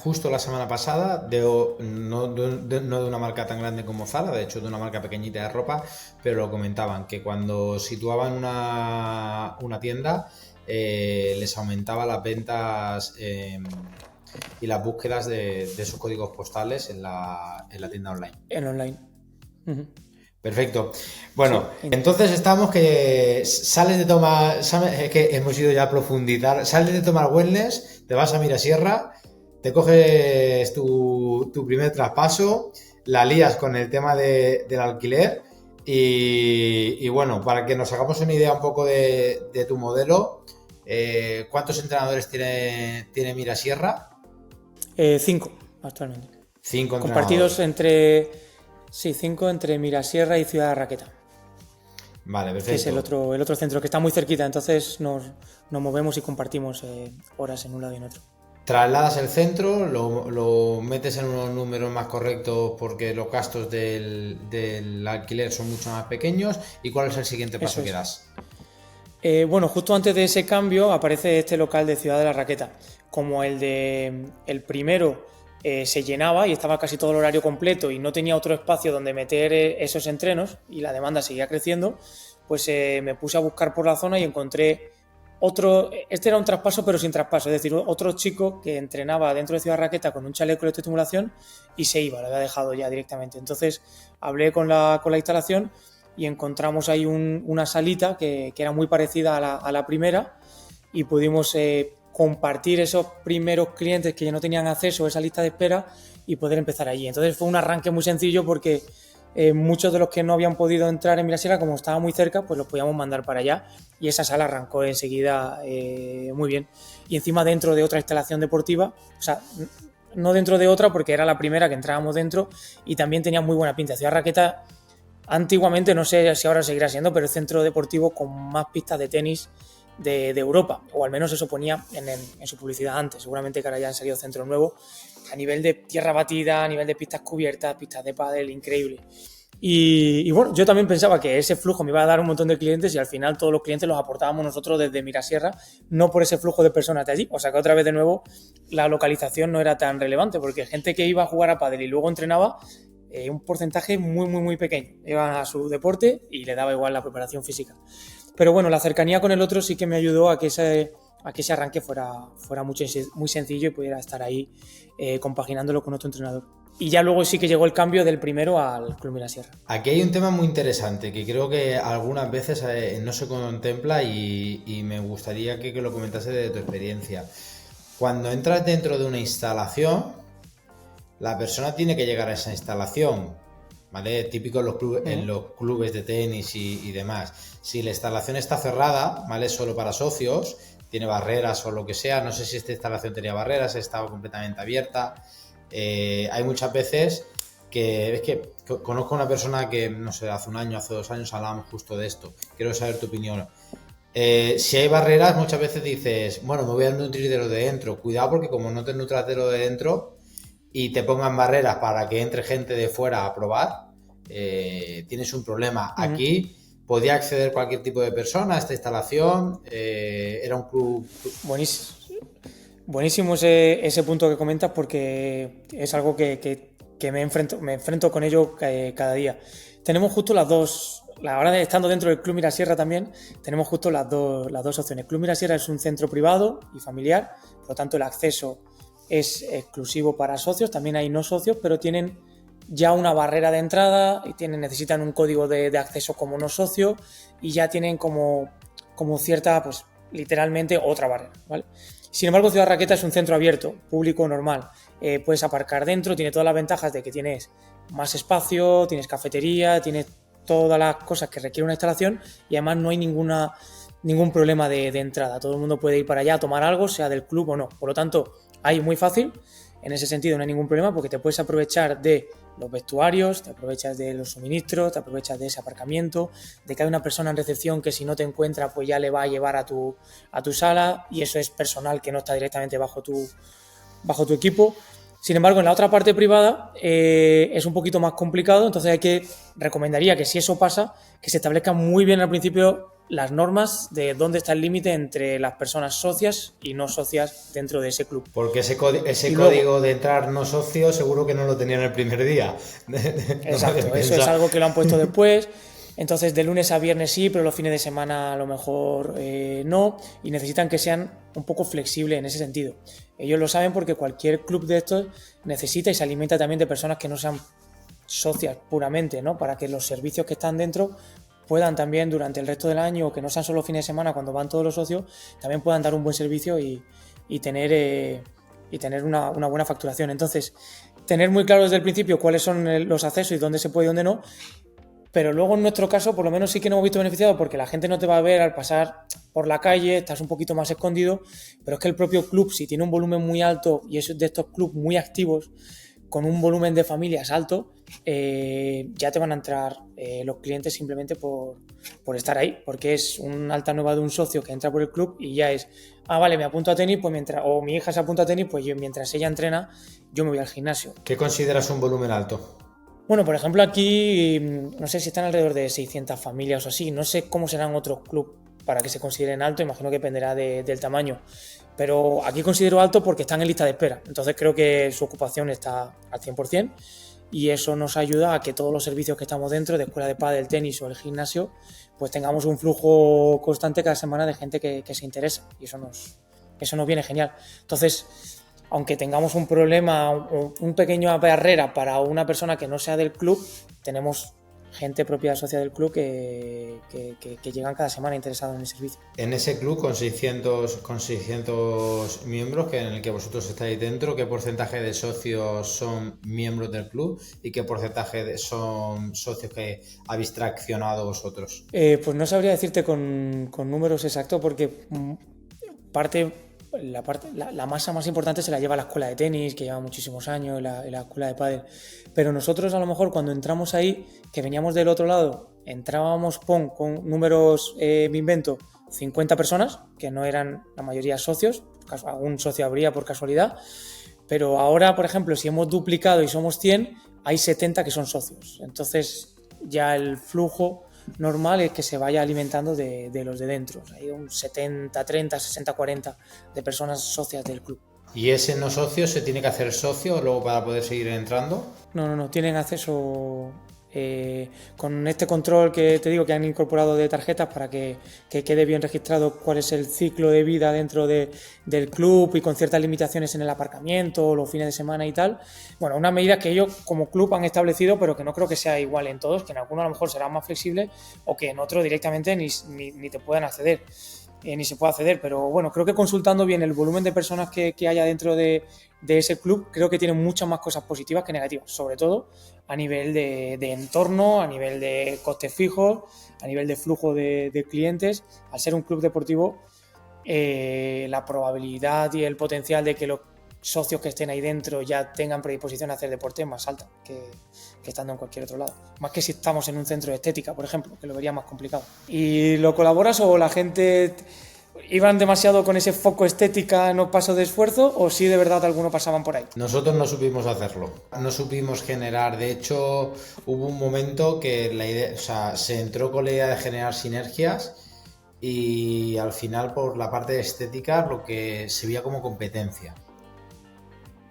justo la semana pasada, no de una marca tan grande como Zara, de hecho de una marca pequeñita de ropa, pero lo comentaban, que cuando situaban una tienda les aumentaba las ventas y las búsquedas de esos códigos postales en la tienda online. En online. Uh-huh. Perfecto. Bueno, sí. Entonces estamos que sales de tomar, es que hemos ido ya a profundizar, sales de tomar wellness, te vas a Mirasierra, te coges tu primer traspaso, la lías con el tema del alquiler y bueno, para que nos hagamos una idea un poco de tu modelo, ¿cuántos entrenadores tiene Mirasierra? 5 actualmente. 5 compartidos entre... Sí, 5 entre Mirasierra y Ciudad de Raqueta. Vale, perfecto. Que es el otro centro, que está muy cerquita, entonces nos movemos y compartimos horas en un lado y en otro. Trasladas el centro, lo metes en unos números más correctos porque los gastos del alquiler son mucho más pequeños. ¿Y cuál es el siguiente paso que das? Bueno, justo antes de ese cambio aparece este local de Ciudad de la Raqueta. Como el primero se llenaba y estaba casi todo el horario completo y no tenía otro espacio donde meter esos entrenos y la demanda seguía creciendo, pues me puse a buscar por la zona y encontré otro. Este era un traspaso pero sin traspaso, es decir, otro chico que entrenaba dentro de Ciudad Raqueta con un chaleco de electroestimulación y se iba, lo había dejado ya directamente. Entonces hablé con la instalación y encontramos ahí una salita que era muy parecida a la primera y pudimos compartir esos primeros clientes que ya no tenían acceso a esa lista de espera y poder empezar allí. Entonces fue un arranque muy sencillo porque muchos de los que no habían podido entrar en Mirasierra, como estaba muy cerca, pues los podíamos mandar para allá y esa sala arrancó enseguida muy bien. Y encima dentro de otra instalación deportiva, o sea, no dentro de otra porque era la primera que entrábamos dentro y también tenía muy buena pinta. Ciudad Raqueta antiguamente, no sé si ahora seguirá siendo, pero el centro deportivo con más pistas de tenis de Europa, o al menos eso ponía en su publicidad antes. Seguramente que ahora ya han salido centros nuevos a nivel de tierra batida, a nivel de pistas cubiertas, pistas de pádel, increíble. Y bueno, yo también pensaba que ese flujo me iba a dar un montón de clientes y al final todos los clientes los aportábamos nosotros desde Mirasierra, no por ese flujo de personas de allí. O sea que otra vez de nuevo la localización no era tan relevante porque gente que iba a jugar a pádel y luego entrenaba, un porcentaje muy pequeño. Iba a su deporte y le daba igual la preparación física. Pero bueno, la cercanía con el otro sí que me ayudó a que ese arranque fuera muy sencillo y pudiera estar ahí compaginándolo con otro entrenador. Y ya luego sí que llegó el cambio del primero al Club Mirasierra. Aquí hay un tema muy interesante que creo que algunas veces no se contempla y me gustaría que lo comentase de tu experiencia. Cuando entras dentro de una instalación, la persona tiene que llegar a esa instalación, ¿vale? Típico en los clubes de tenis y demás. Si la instalación está cerrada, ¿vale? Solo para socios, tiene barreras o lo que sea. No sé si esta instalación tenía barreras, estaba completamente abierta. Hay muchas veces que conozco a una persona que, no sé, hace un año, hace 2 años hablábamos justo de esto. Quiero saber tu opinión. Si hay barreras, muchas veces dices, bueno, me voy a nutrir de lo de dentro. Cuidado porque como no te nutras de lo de dentro y te pongan barreras para que entre gente de fuera a probar, tienes un problema. Aquí podía acceder cualquier tipo de persona a esta instalación, era un club... Buenísimo ese punto que comentas porque es algo que me enfrento con ello cada día. Tenemos justo las dos, ahora estando dentro del Club Mirasierra también, tenemos justo las dos opciones. Club Mirasierra es un centro privado y familiar, por lo tanto el acceso es exclusivo para socios, también hay no socios, pero tienen ya una barrera de entrada y necesitan un código de acceso como no socio y ya tienen como cierta, pues literalmente otra barrera, ¿vale? Sin embargo, Ciudad Raqueta es un centro abierto, público normal. Puedes aparcar dentro, tiene todas las ventajas de que tienes más espacio, tienes cafetería, tienes todas las cosas que requiere una instalación y además no hay ningún problema de entrada. Todo el mundo puede ir para allá a tomar algo, sea del club o no. Por lo tanto, ahí muy fácil. En ese sentido no hay ningún problema porque te puedes aprovechar de los vestuarios, te aprovechas de los suministros, te aprovechas de ese aparcamiento, de que hay una persona en recepción que si no te encuentra pues ya le va a llevar a tu sala y eso es personal que no está directamente bajo tu equipo. Sin embargo, en la otra parte privada es un poquito más complicado, entonces recomendaría que si eso pasa, que se establezcan muy bien al principio las normas de dónde está el límite entre las personas socias y no socias dentro de ese club. Porque ese código de entrar no socio seguro que no lo tenían el primer día. Exacto, eso es algo que lo han puesto después. Entonces de lunes a viernes sí, pero los fines de semana a lo mejor no, y necesitan que sean un poco flexibles en ese sentido. Ellos lo saben porque cualquier club de estos necesita y se alimenta también de personas que no sean socias puramente, ¿no? Para que los servicios que están dentro puedan también durante el resto del año, o que no sean solo fines de semana cuando van todos los socios, también puedan dar un buen servicio y tener una buena facturación. Entonces, tener muy claro desde el principio cuáles son los accesos y dónde se puede y dónde no. Pero luego en nuestro caso por lo menos sí que nos hemos visto beneficiados porque la gente no te va a ver al pasar por la calle, estás un poquito más escondido, pero es que el propio club, si tiene un volumen muy alto y es de estos clubs muy activos, con un volumen de familias alto, ya te van a entrar los clientes simplemente por estar ahí, porque es una alta nueva de un socio que entra por el club y ya es, vale, me apunto a tenis, pues o mi hija se apunta a tenis, pues mientras ella entrena, yo me voy al gimnasio. ¿Qué consideras un volumen alto? Bueno, por ejemplo, aquí no sé si están alrededor de 600 familias o así, no sé cómo serán otros clubes para que se consideren alto, imagino que dependerá del tamaño. Pero aquí considero alto porque están en lista de espera. Entonces creo que su ocupación está al 100%. Y eso nos ayuda a que todos los servicios que estamos dentro, de escuela de pádel, tenis o el gimnasio, pues tengamos un flujo constante cada semana de gente que se interesa, y eso nos viene genial. Entonces, aunque tengamos un problema, un pequeño barrera para una persona que no sea del club, tenemos gente propia socia del club que llegan cada semana interesados en el servicio. En ese club con 600 miembros en el que vosotros estáis dentro, ¿qué porcentaje de socios son miembros del club y qué porcentaje son socios que habéis traccionado vosotros? Pues no sabría decirte con números exactos porque la masa más importante se la lleva la escuela de tenis, que lleva muchísimos años, la escuela de pádel. Pero nosotros a lo mejor cuando entramos ahí, que veníamos del otro lado, entrábamos con números, me invento, 50 personas, que no eran la mayoría socios, algún socio habría por casualidad, pero ahora, por ejemplo, si hemos duplicado y somos 100, hay 70 que son socios. Entonces ya el flujo normal es que se vaya alimentando de los de dentro. O sea, hay un 70-30, 60-40 de personas socias del club. ¿Y ese no socio se tiene que hacer socio luego para poder seguir entrando? No, tienen acceso con este control que te digo que han incorporado de tarjetas para que quede bien registrado cuál es el ciclo de vida dentro del club y con ciertas limitaciones en el aparcamiento, los fines de semana y tal. Bueno, una medida que ellos como club han establecido, pero que no creo que sea igual en todos, que en algunos a lo mejor será más flexible o que en otros directamente ni te puedan acceder. Ni se puede acceder, pero bueno, creo que consultando bien el volumen de personas que haya dentro de ese club, creo que tiene muchas más cosas positivas que negativas, sobre todo a nivel de entorno, a nivel de costes fijos, a nivel de flujo de clientes. Al ser un club deportivo, la probabilidad y el potencial de que los socios que estén ahí dentro ya tengan predisposición a hacer deporte es más alta que estando en cualquier otro lado. Más que si estamos en un centro de estética, por ejemplo, que lo vería más complicado. ¿Y lo colaboras o la gente iban demasiado con ese foco estética, no paso de esfuerzo, o sí de verdad algunos pasaban por ahí? Nosotros no supimos hacerlo, no supimos generar. De hecho, hubo un momento que la idea, o sea, se entró con la idea de generar sinergias y al final por la parte de estética lo que se veía como competencia.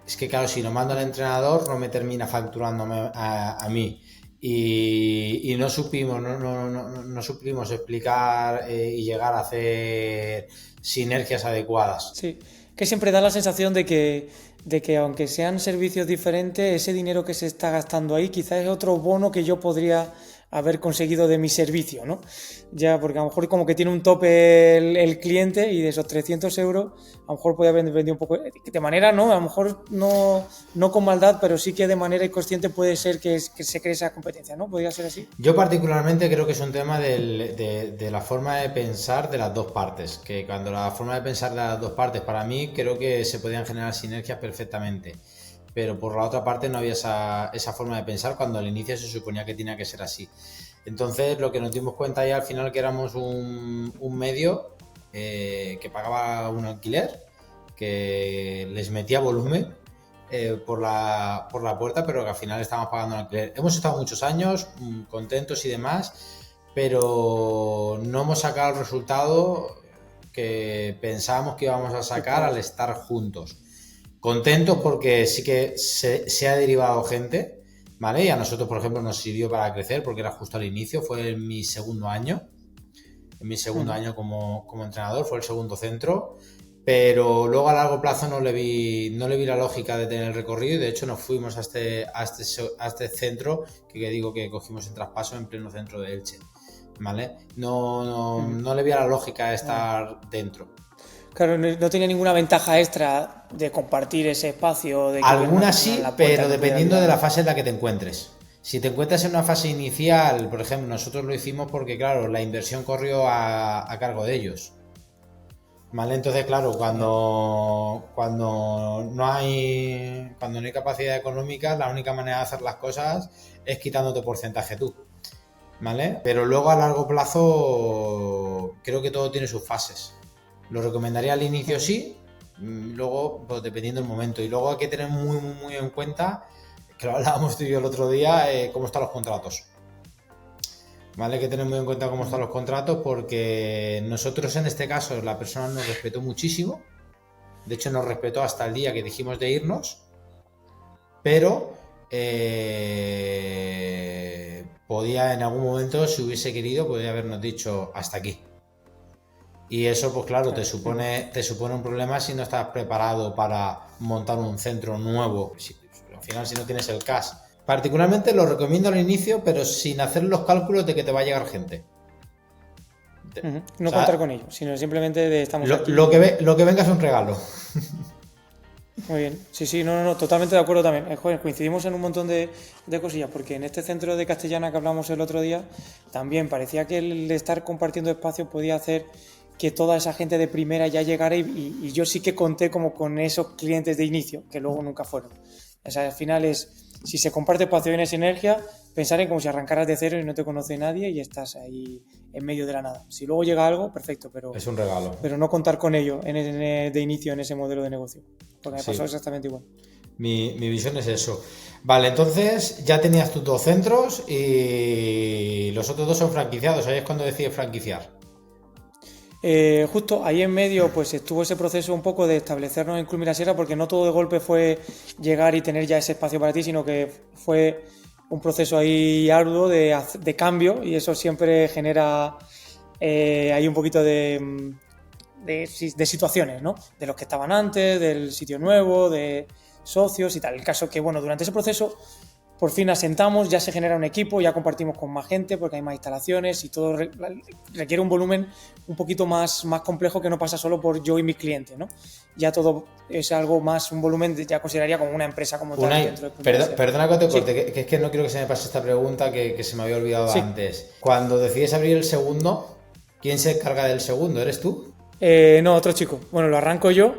Es que claro, si no mando al entrenador no me termina facturándome a mí. Y no supimos explicar y llegar a hacer sinergias adecuadas. Sí, que siempre da la sensación de que aunque sean servicios diferentes, ese dinero que se está gastando ahí quizás es otro bono que yo podría haber conseguido de mi servicio, ¿no? Ya, porque a lo mejor como que tiene un tope el cliente y de esos 300 euros a lo mejor puede haber vendido un poco de manera, ¿no? A lo mejor no con maldad, pero sí que de manera inconsciente puede ser que se cree esa competencia, ¿no? ¿Podría ser así? Yo particularmente creo que es un tema de la forma de pensar de las dos partes, que cuando la forma de pensar de las dos partes, para mí creo que se podían generar sinergias perfectamente, pero por la otra parte no había esa forma de pensar cuando al inicio se suponía que tenía que ser así. Entonces lo que nos dimos cuenta ya al final que éramos un medio que pagaba un alquiler, que les metía volumen por la puerta, pero que al final estábamos pagando un alquiler. Hemos estado muchos años contentos y demás, pero no hemos sacado el resultado que pensábamos que íbamos a sacar al estar juntos. Contentos porque sí que se ha derivado gente, ¿vale? Y a nosotros, por ejemplo, nos sirvió para crecer porque era justo al inicio, fue en mi segundo año. En mi segundo año como entrenador, fue el segundo centro, pero luego a largo plazo no le vi la lógica de tener el recorrido y de hecho nos fuimos a este centro que digo que cogimos en traspaso en pleno centro de Elche, ¿vale? No le vi la lógica de estar dentro. Claro, no tenía ninguna ventaja extra de compartir ese espacio. Algunas sí, pero dependiendo de la fase en la que te encuentres. Si te encuentras en una fase inicial, por ejemplo, nosotros lo hicimos porque, claro, la inversión corrió a cargo de ellos. ¿Vale? Entonces, claro, cuando no hay capacidad económica, la única manera de hacer las cosas es quitándote porcentaje tú. ¿Vale? Pero luego a largo plazo creo que todo tiene sus fases. Lo recomendaría al inicio sí, luego pues, dependiendo del momento. Y luego hay que tener muy, muy, muy en cuenta, que lo hablábamos tú y yo el otro día, cómo están los contratos. ¿vale? Hay que tener muy en cuenta cómo están los contratos porque nosotros en este caso la persona nos respetó muchísimo. De hecho, nos respetó hasta el día que dijimos de irnos, pero podía en algún momento, si hubiese querido, podría habernos dicho hasta aquí. Y eso, pues claro, te supone un problema si no estás preparado para montar un centro nuevo. Al final, si no tienes el cash. Particularmente lo recomiendo al inicio, pero sin hacer los cálculos de que te va a llegar gente. No o sea, contar con ello, sino simplemente de estamos aquí. Lo que venga es un regalo. Muy bien, sí, no, totalmente de acuerdo también. Joder, coincidimos en un montón de cosillas, porque en este centro de Castellana que hablamos el otro día, también parecía que el estar compartiendo espacio podía hacer que toda esa gente de primera ya llegara y yo sí que conté como con esos clientes de inicio, que luego nunca fueron. O sea, al final es, si se comparte espacio y hay sinergia, pensar en como si arrancaras de cero y no te conoce nadie y estás ahí en medio de la nada. Si luego llega algo, perfecto, pero es un regalo. Pero no contar con ello de inicio en ese modelo de negocio, porque me pasó exactamente igual. Mi visión es eso. Vale, entonces ya tenías tus 2 centros y los otros 2 son franquiciados. Ahí es cuando decides franquiciar. Justo ahí en medio pues estuvo ese proceso un poco de establecernos en Club Mirasierra, porque no todo de golpe fue llegar y tener ya ese espacio para ti, sino que fue un proceso ahí arduo de cambio, y eso siempre genera hay un poquito de situaciones, ¿no? De los que estaban antes, del sitio nuevo, de socios y tal. El caso que, bueno, durante ese proceso por fin asentamos, ya se genera un equipo, ya compartimos con más gente porque hay más instalaciones y todo requiere un volumen un poquito más complejo, que no pasa solo por yo y mi cliente, ¿no? Ya todo es algo más, un volumen ya consideraría como una empresa como tal. Perdona que te corte, que es que no quiero que se me pase esta pregunta que se me había olvidado antes. Cuando decides abrir el segundo, ¿quién se encarga del segundo? ¿Eres tú? No, otro chico. Bueno, lo arranco yo.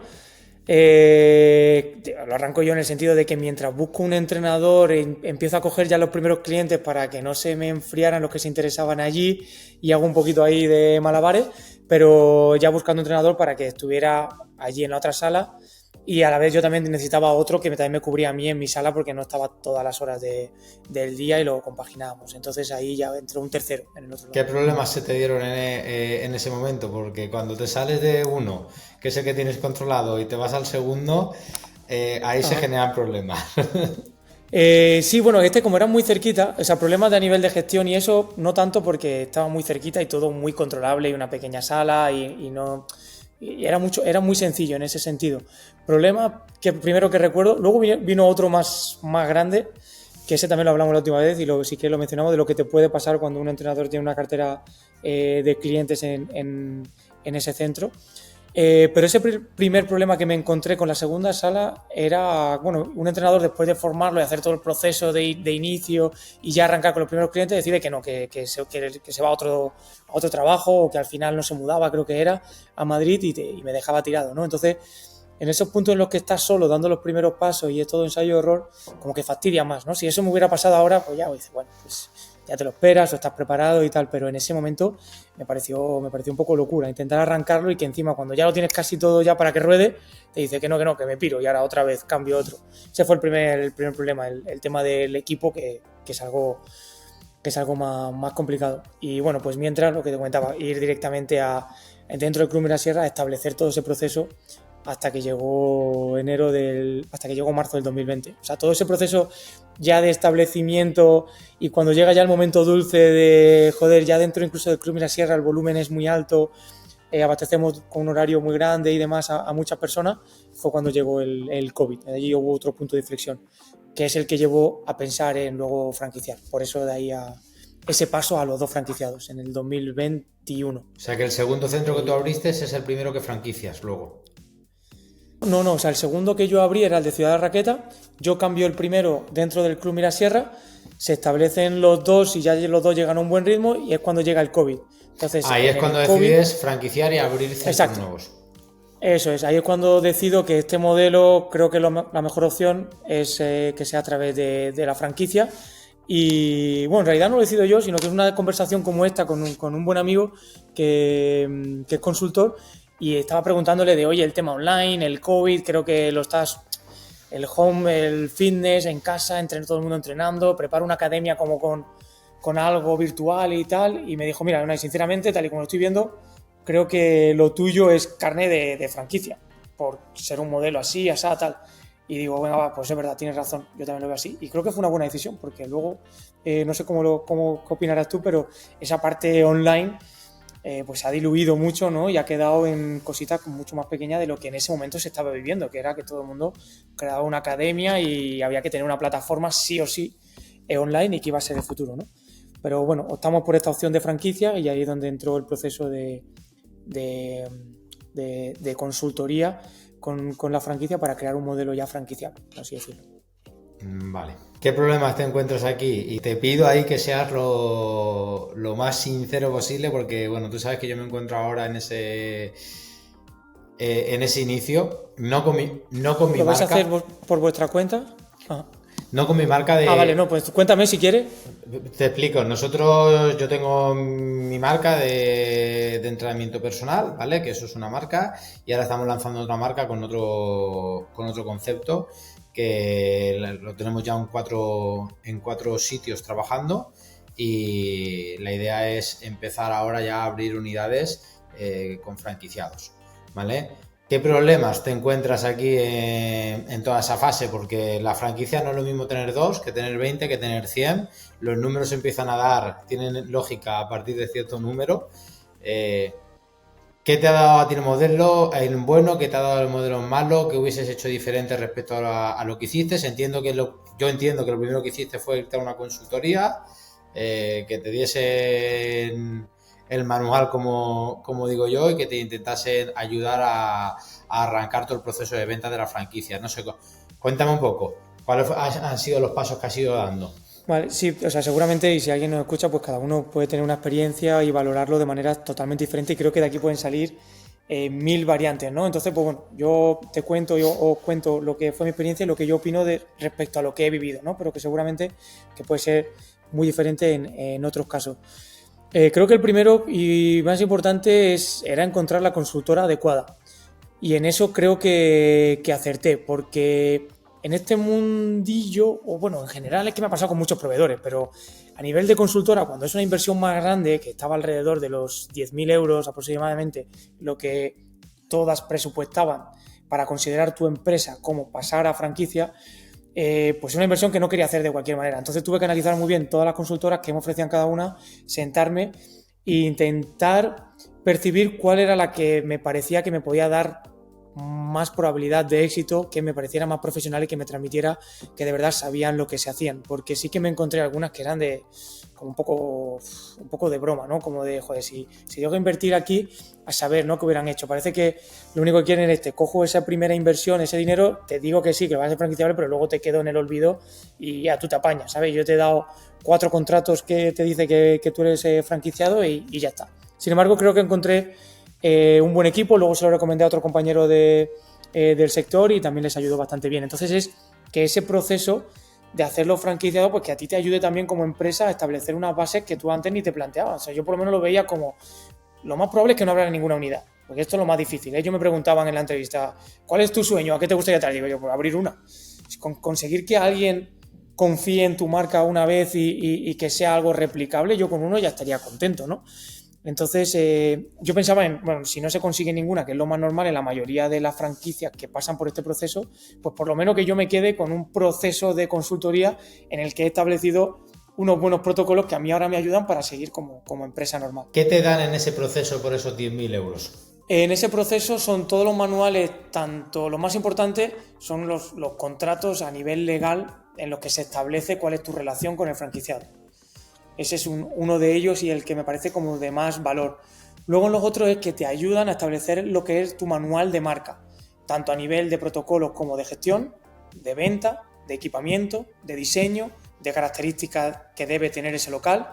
Lo arranco yo en el sentido de que mientras busco un entrenador empiezo a coger ya los primeros clientes para que no se me enfriaran los que se interesaban allí, y hago un poquito ahí de malabares, pero ya buscando un entrenador para que estuviera allí en la otra sala, y a la vez yo también necesitaba otro que también me cubría a mí en mi sala porque no estaba todas las horas del día y lo compaginábamos. Entonces ahí ya entró un tercero en el otro lado. ¿Qué problemas se te dieron en ese momento? Porque cuando te sales de uno, que es el que tienes controlado, y te vas al segundo, ahí se generan problemas. Sí, bueno, como era muy cerquita, o sea, problemas de a nivel de gestión y eso, no tanto, porque estaba muy cerquita y todo muy controlable y una pequeña sala y no... Y era muy sencillo en ese sentido. Problema que primero que recuerdo, luego vino otro más grande, que ese también lo hablamos la última vez y sí que lo mencionamos, de lo que te puede pasar cuando un entrenador tiene una cartera de clientes en ese centro. Pero ese primer problema que me encontré con la segunda sala era, bueno, un entrenador, después de formarlo y hacer todo el proceso de inicio y ya arrancar con los primeros clientes, decide que no, que se va a otro trabajo, o que al final no se mudaba, creo que era, a Madrid, y me dejaba tirado, ¿no? Entonces, en esos puntos en los que estás solo dando los primeros pasos y es todo ensayo-error, como que fastidia más, ¿no? Si eso me hubiera pasado ahora, pues ya dices, bueno, pues ya te lo esperas o estás preparado y tal, pero en ese momento me pareció un poco locura intentar arrancarlo, y que encima cuando ya lo tienes casi todo ya para que ruede, te dice que no, que me piro y ahora otra vez cambio otro. Ese fue el primer problema, el tema del equipo, que es algo más complicado. Y bueno, pues mientras, lo que te comentaba, ir directamente dentro del Club Mirasierra a establecer todo ese proceso hasta que llegó marzo del 2020. O sea, todo ese proceso ya de establecimiento, y cuando llega ya el momento dulce de, joder, ya dentro incluso del Club Mirasierra el volumen es muy alto, abastecemos con un horario muy grande y demás a muchas personas, fue cuando llegó el COVID. Allí hubo otro punto de inflexión, que es el que llevó a pensar en luego franquiciar. Por eso de ahí a ese paso a los 2 franquiciados en el 2021. O sea que el segundo centro que tú abriste es el primero que franquicias luego. No, o sea, el segundo que yo abrí era el de Ciudad de Raqueta. Yo cambio el primero dentro del Club Mirasierra, se establecen los 2 y ya los 2 llegan a un buen ritmo, y es cuando llega el COVID. Entonces, ahí es cuando decides franquiciar y abrir centros nuevos. Eso es, ahí es cuando decido que este modelo, creo que la mejor opción es que sea a través de la franquicia. Y bueno, en realidad no lo decido yo, sino que es una conversación como esta con un buen amigo que es consultor, y estaba preguntándole de, oye, el tema online, el COVID, creo que el home, el fitness en casa, todo el mundo entrenando, preparo una academia como con con algo virtual y tal, y me dijo, mira, Unai, sinceramente, tal y como lo estoy viendo, creo que lo tuyo es carne de franquicia, por ser un modelo así, asá, tal. Y digo, venga, va, pues es verdad, tienes razón, yo también lo veo así. Y creo que fue una buena decisión, porque luego, no sé cómo qué opinarás tú, pero esa parte online pues se ha diluido mucho, ¿no? Y ha quedado en cositas mucho más pequeñas de lo que en ese momento se estaba viviendo, que era que todo el mundo creaba una academia y había que tener una plataforma sí o sí online y que iba a ser el futuro, ¿no? Pero bueno, optamos por esta opción de franquicia y ahí es donde entró el proceso de consultoría con la franquicia para crear un modelo ya franquiciado, así decirlo. Vale. ¿Qué problemas te encuentras aquí? Y te pido ahí que seas lo más sincero posible porque, bueno, tú sabes que yo me encuentro ahora en ese inicio, no con mi ¿Lo vais a marca. hacer por vuestra cuenta? Ah. No con mi marca de... Vale, no, pues cuéntame si quieres. Te explico, yo tengo mi marca de entrenamiento personal, ¿vale? Que eso es una marca y ahora estamos lanzando otra marca con otro concepto que lo tenemos ya en cuatro sitios trabajando y la idea es empezar ahora ya a abrir unidades con franquiciados, ¿vale? ¿Qué problemas te encuentras aquí en toda esa fase? Porque la franquicia no es lo mismo tener 2 que tener 20, que tener 100. Los números empiezan a dar, tienen lógica a partir de cierto número. ¿Qué te ha dado a ti el modelo bueno? ¿Qué te ha dado el modelo malo? ¿Qué hubieses hecho diferente respecto a lo que hiciste? Yo entiendo que lo primero que hiciste fue irte a una consultoría, que te diesen el manual, como digo yo, y que te intentasen ayudar a arrancar todo el proceso de venta de la franquicia. No sé, cuéntame un poco, ¿cuáles han sido los pasos que has ido dando? Vale, sí, o sea, seguramente, y si alguien nos escucha, pues cada uno puede tener una experiencia y valorarlo de manera totalmente diferente y creo que de aquí pueden salir 1000 variantes, ¿no? Entonces, pues bueno, yo os cuento lo que fue mi experiencia y lo que yo opino respecto a lo que he vivido, ¿no? Pero que seguramente que puede ser muy diferente en otros casos. Creo que el primero y más importante era encontrar la consultora adecuada. Y en eso creo que acerté, porque en este mundillo, o bueno, en general es que me ha pasado con muchos proveedores, pero a nivel de consultora, cuando es una inversión más grande, que estaba alrededor de los 10.000 euros aproximadamente, lo que todas presupuestaban para considerar tu empresa como pasar a franquicia, pues una inversión que no quería hacer de cualquier manera. Entonces tuve que analizar muy bien todas las consultoras que me ofrecían cada una, sentarme e intentar percibir cuál era la que me parecía que me podía dar más probabilidad de éxito, que me pareciera más profesional y que me transmitiera que de verdad sabían lo que se hacían, porque sí que me encontré algunas que eran como un poco de broma, ¿no? Como de, joder, si tengo que invertir aquí, a saber, ¿no? ¿Qué hubieran hecho? Parece que lo único que quieren es te cojo esa primera inversión, ese dinero, te digo que sí, que vas a ser franquiciable, pero luego te quedo en el olvido y ya tú te apañas, ¿sabes? Yo te he dado 4 contratos que te dice que tú eres franquiciado y ya está. Sin embargo, creo que encontré un buen equipo, luego se lo recomendé a otro compañero del sector y también les ayudó bastante bien. Entonces es que ese proceso de hacerlo franquiciado, pues que a ti te ayude también como empresa a establecer unas bases que tú antes ni te planteabas. O sea, yo por lo menos lo veía como lo más probable es que no habrá ninguna unidad, porque esto es lo más difícil. Ellos me preguntaban en la entrevista, ¿cuál es tu sueño? ¿A qué te gustaría estar? Digo yo, pues abrir una. Conseguir que alguien confíe en tu marca una vez y que sea algo replicable, yo con uno ya estaría contento, ¿no? Entonces, yo pensaba bueno, si no se consigue ninguna, que es lo más normal en la mayoría de las franquicias que pasan por este proceso, pues por lo menos que yo me quede con un proceso de consultoría en el que he establecido unos buenos protocolos que a mí ahora me ayudan para seguir como empresa normal. ¿Qué te dan en ese proceso por esos 10.000 euros? En ese proceso son todos los manuales, tanto lo más importante son los contratos a nivel legal en los que se establece cuál es tu relación con el franquiciado. Ese es uno de ellos y el que me parece como de más valor. Luego en los otros es que te ayudan a establecer lo que es tu manual de marca, tanto a nivel de protocolos como de gestión, de venta, de equipamiento, de diseño, de características que debe tener ese local.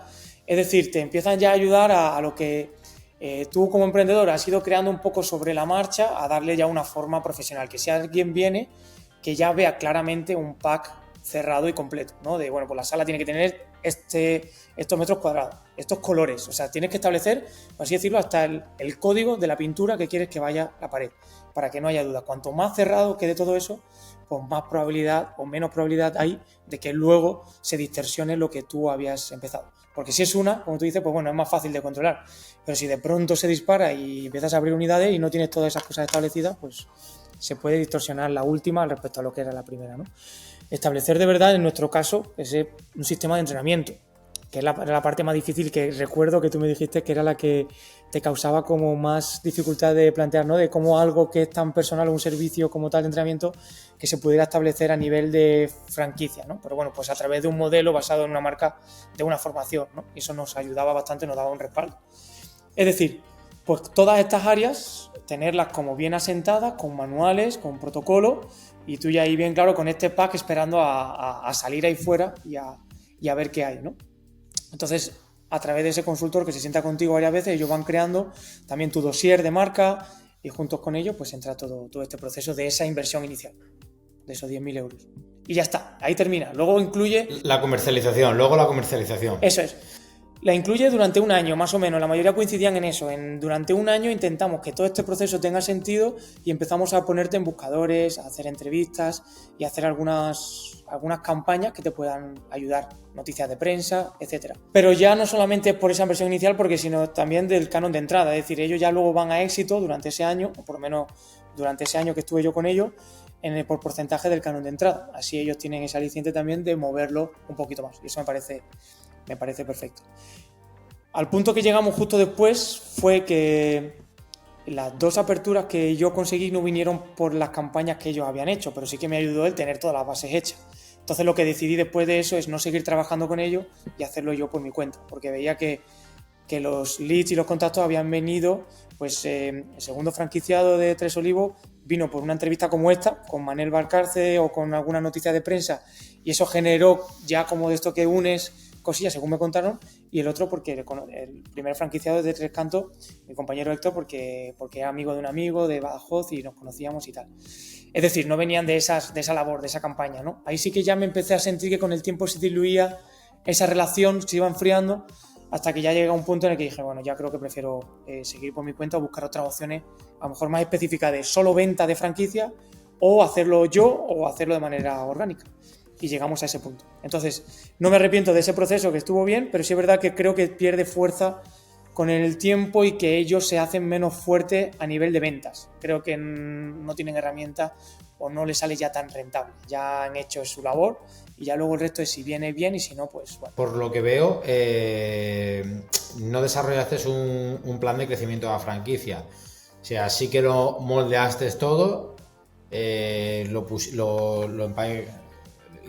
Es decir, te empiezan ya a ayudar a lo que tú como emprendedor has ido creando un poco sobre la marcha, a darle ya una forma profesional, que si alguien viene, que ya vea claramente un pack cerrado y completo, ¿no? De, bueno, pues la sala tiene que tener estos metros cuadrados, estos colores, o sea, tienes que establecer, por así decirlo, hasta el código de la pintura que quieres que vaya a la pared, para que no haya duda. Cuanto más cerrado quede todo eso, pues más probabilidad o menos probabilidad hay de que luego se distorsione lo que tú habías empezado. Porque si es una, como tú dices, pues bueno, es más fácil de controlar. Pero si de pronto se dispara y empiezas a abrir unidades y no tienes todas esas cosas establecidas, pues se puede distorsionar la última respecto a lo que era la primera, ¿no? Establecer de verdad, en nuestro caso, un sistema de entrenamiento, que es la parte más difícil, que recuerdo que tú me dijiste que era la que te causaba como más dificultad de plantear, ¿no? De cómo algo que es tan personal, un servicio como tal de entrenamiento, que se pudiera establecer a nivel de franquicia, ¿no? Pero bueno, pues a través de un modelo basado en una marca, de una formación, ¿no? Y eso nos ayudaba bastante, nos daba un respaldo. Es decir, pues todas estas áreas, tenerlas como bien asentadas, con manuales, con protocolo, y tú ya ahí bien claro con este pack esperando a salir ahí fuera y a ver qué hay, ¿no? Entonces, a través de ese consultor que se sienta contigo varias veces, ellos van creando también tu dossier de marca y juntos con ellos pues entra todo este proceso de esa inversión inicial, de esos 10.000 euros. Y ya está, ahí termina. Luego incluye... La comercialización, luego la comercialización. Eso es. La incluye durante un año, más o menos. La mayoría coincidían en eso. Durante un año intentamos que todo este proceso tenga sentido y empezamos a ponerte en buscadores, a hacer entrevistas y a hacer algunas campañas que te puedan ayudar. Noticias de prensa, etc. Pero ya no solamente por esa inversión inicial, porque sino también del canon de entrada. Es decir, ellos ya luego van a éxito durante ese año, o por lo menos durante ese año que estuve yo con ellos, por porcentaje del canon de entrada. Así ellos tienen ese aliciente también de moverlo un poquito más. Y eso me parece perfecto. Al punto que llegamos justo después fue que las 2 aperturas que yo conseguí no vinieron por las campañas que ellos habían hecho, pero sí que me ayudó el tener todas las bases hechas. Entonces lo que decidí después de eso es no seguir trabajando con ellos y hacerlo yo por mi cuenta, porque veía que los leads y los contactos habían venido, pues el segundo franquiciado de Tres Olivos vino por una entrevista como esta, con Manel Valcarce o con alguna noticia de prensa, y eso generó ya como de esto que unes cosillas según me contaron, y el otro porque el primer franquiciado de Tres Cantos, mi compañero Héctor, porque era amigo de un amigo de Badajoz y nos conocíamos y tal. Es decir, no venían de esa labor, de esa campaña, ¿no? Ahí sí que ya me empecé a sentir que con el tiempo se diluía esa relación, se iba enfriando, hasta que ya llega un punto en el que dije, bueno, ya creo que prefiero seguir por mi cuenta o buscar otras opciones, a lo mejor más específicas de solo venta de franquicia, o hacerlo yo o hacerlo de manera orgánica. Y llegamos a ese punto. Entonces, no me arrepiento de ese proceso, que estuvo bien, pero sí es verdad que creo que pierde fuerza con el tiempo y que ellos se hacen menos fuertes a nivel de ventas. Creo que no tienen herramientas o no les sale ya tan rentable. Ya han hecho su labor y ya luego el resto es si viene bien y si no, pues bueno. Por lo que veo, no desarrollaste un plan de crecimiento de la franquicia. O sea, sí que lo moldeaste todo,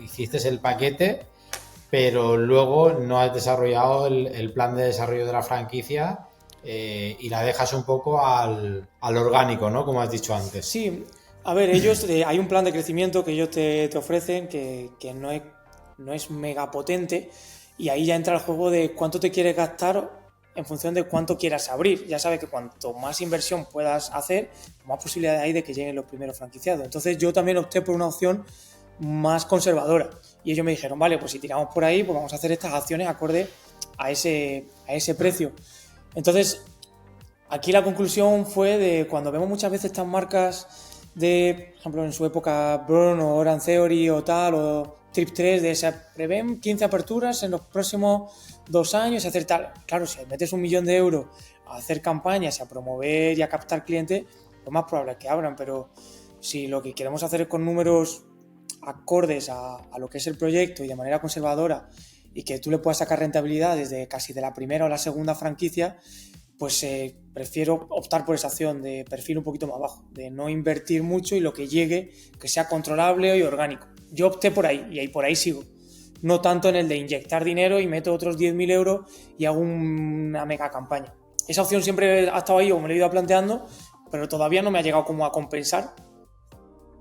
hiciste el paquete, pero luego no has desarrollado el plan de desarrollo de la franquicia y la dejas un poco al orgánico, ¿no? Como has dicho antes. Sí, a ver, ellos hay un plan de crecimiento que ellos te ofrecen que no es mega potente, y ahí ya entra el juego de cuánto te quieres gastar en función de cuánto quieras abrir. Ya sabes que cuanto más inversión puedas hacer, más posibilidades hay de que lleguen los primeros franquiciados. Entonces yo también opté por una opción más conservadora y ellos me dijeron, vale, pues si tiramos por ahí, pues vamos a hacer estas acciones acorde a ese precio. Entonces aquí la conclusión fue de cuando vemos muchas veces estas marcas de, por ejemplo, en su época Burn o Oran Theory o tal, o Trip 3, de se prevén 15 aperturas en los próximos 2 años y hacer tal. Claro, si metes 1 millón de euros a hacer campañas y a promover y a captar clientes, lo más probable es que abran, pero si lo que queremos hacer es con números acordes a lo que es el proyecto y de manera conservadora y que tú le puedas sacar rentabilidad desde casi de la primera o la segunda franquicia, pues prefiero optar por esa opción de perfil un poquito más bajo, de no invertir mucho y lo que llegue que sea controlable y orgánico. Yo opté por ahí y por ahí sigo. No tanto en el de inyectar dinero y meto otros 10.000 euros y hago una mega campaña. Esa opción siempre ha estado ahí o me lo he ido planteando, pero todavía no me ha llegado como a compensar,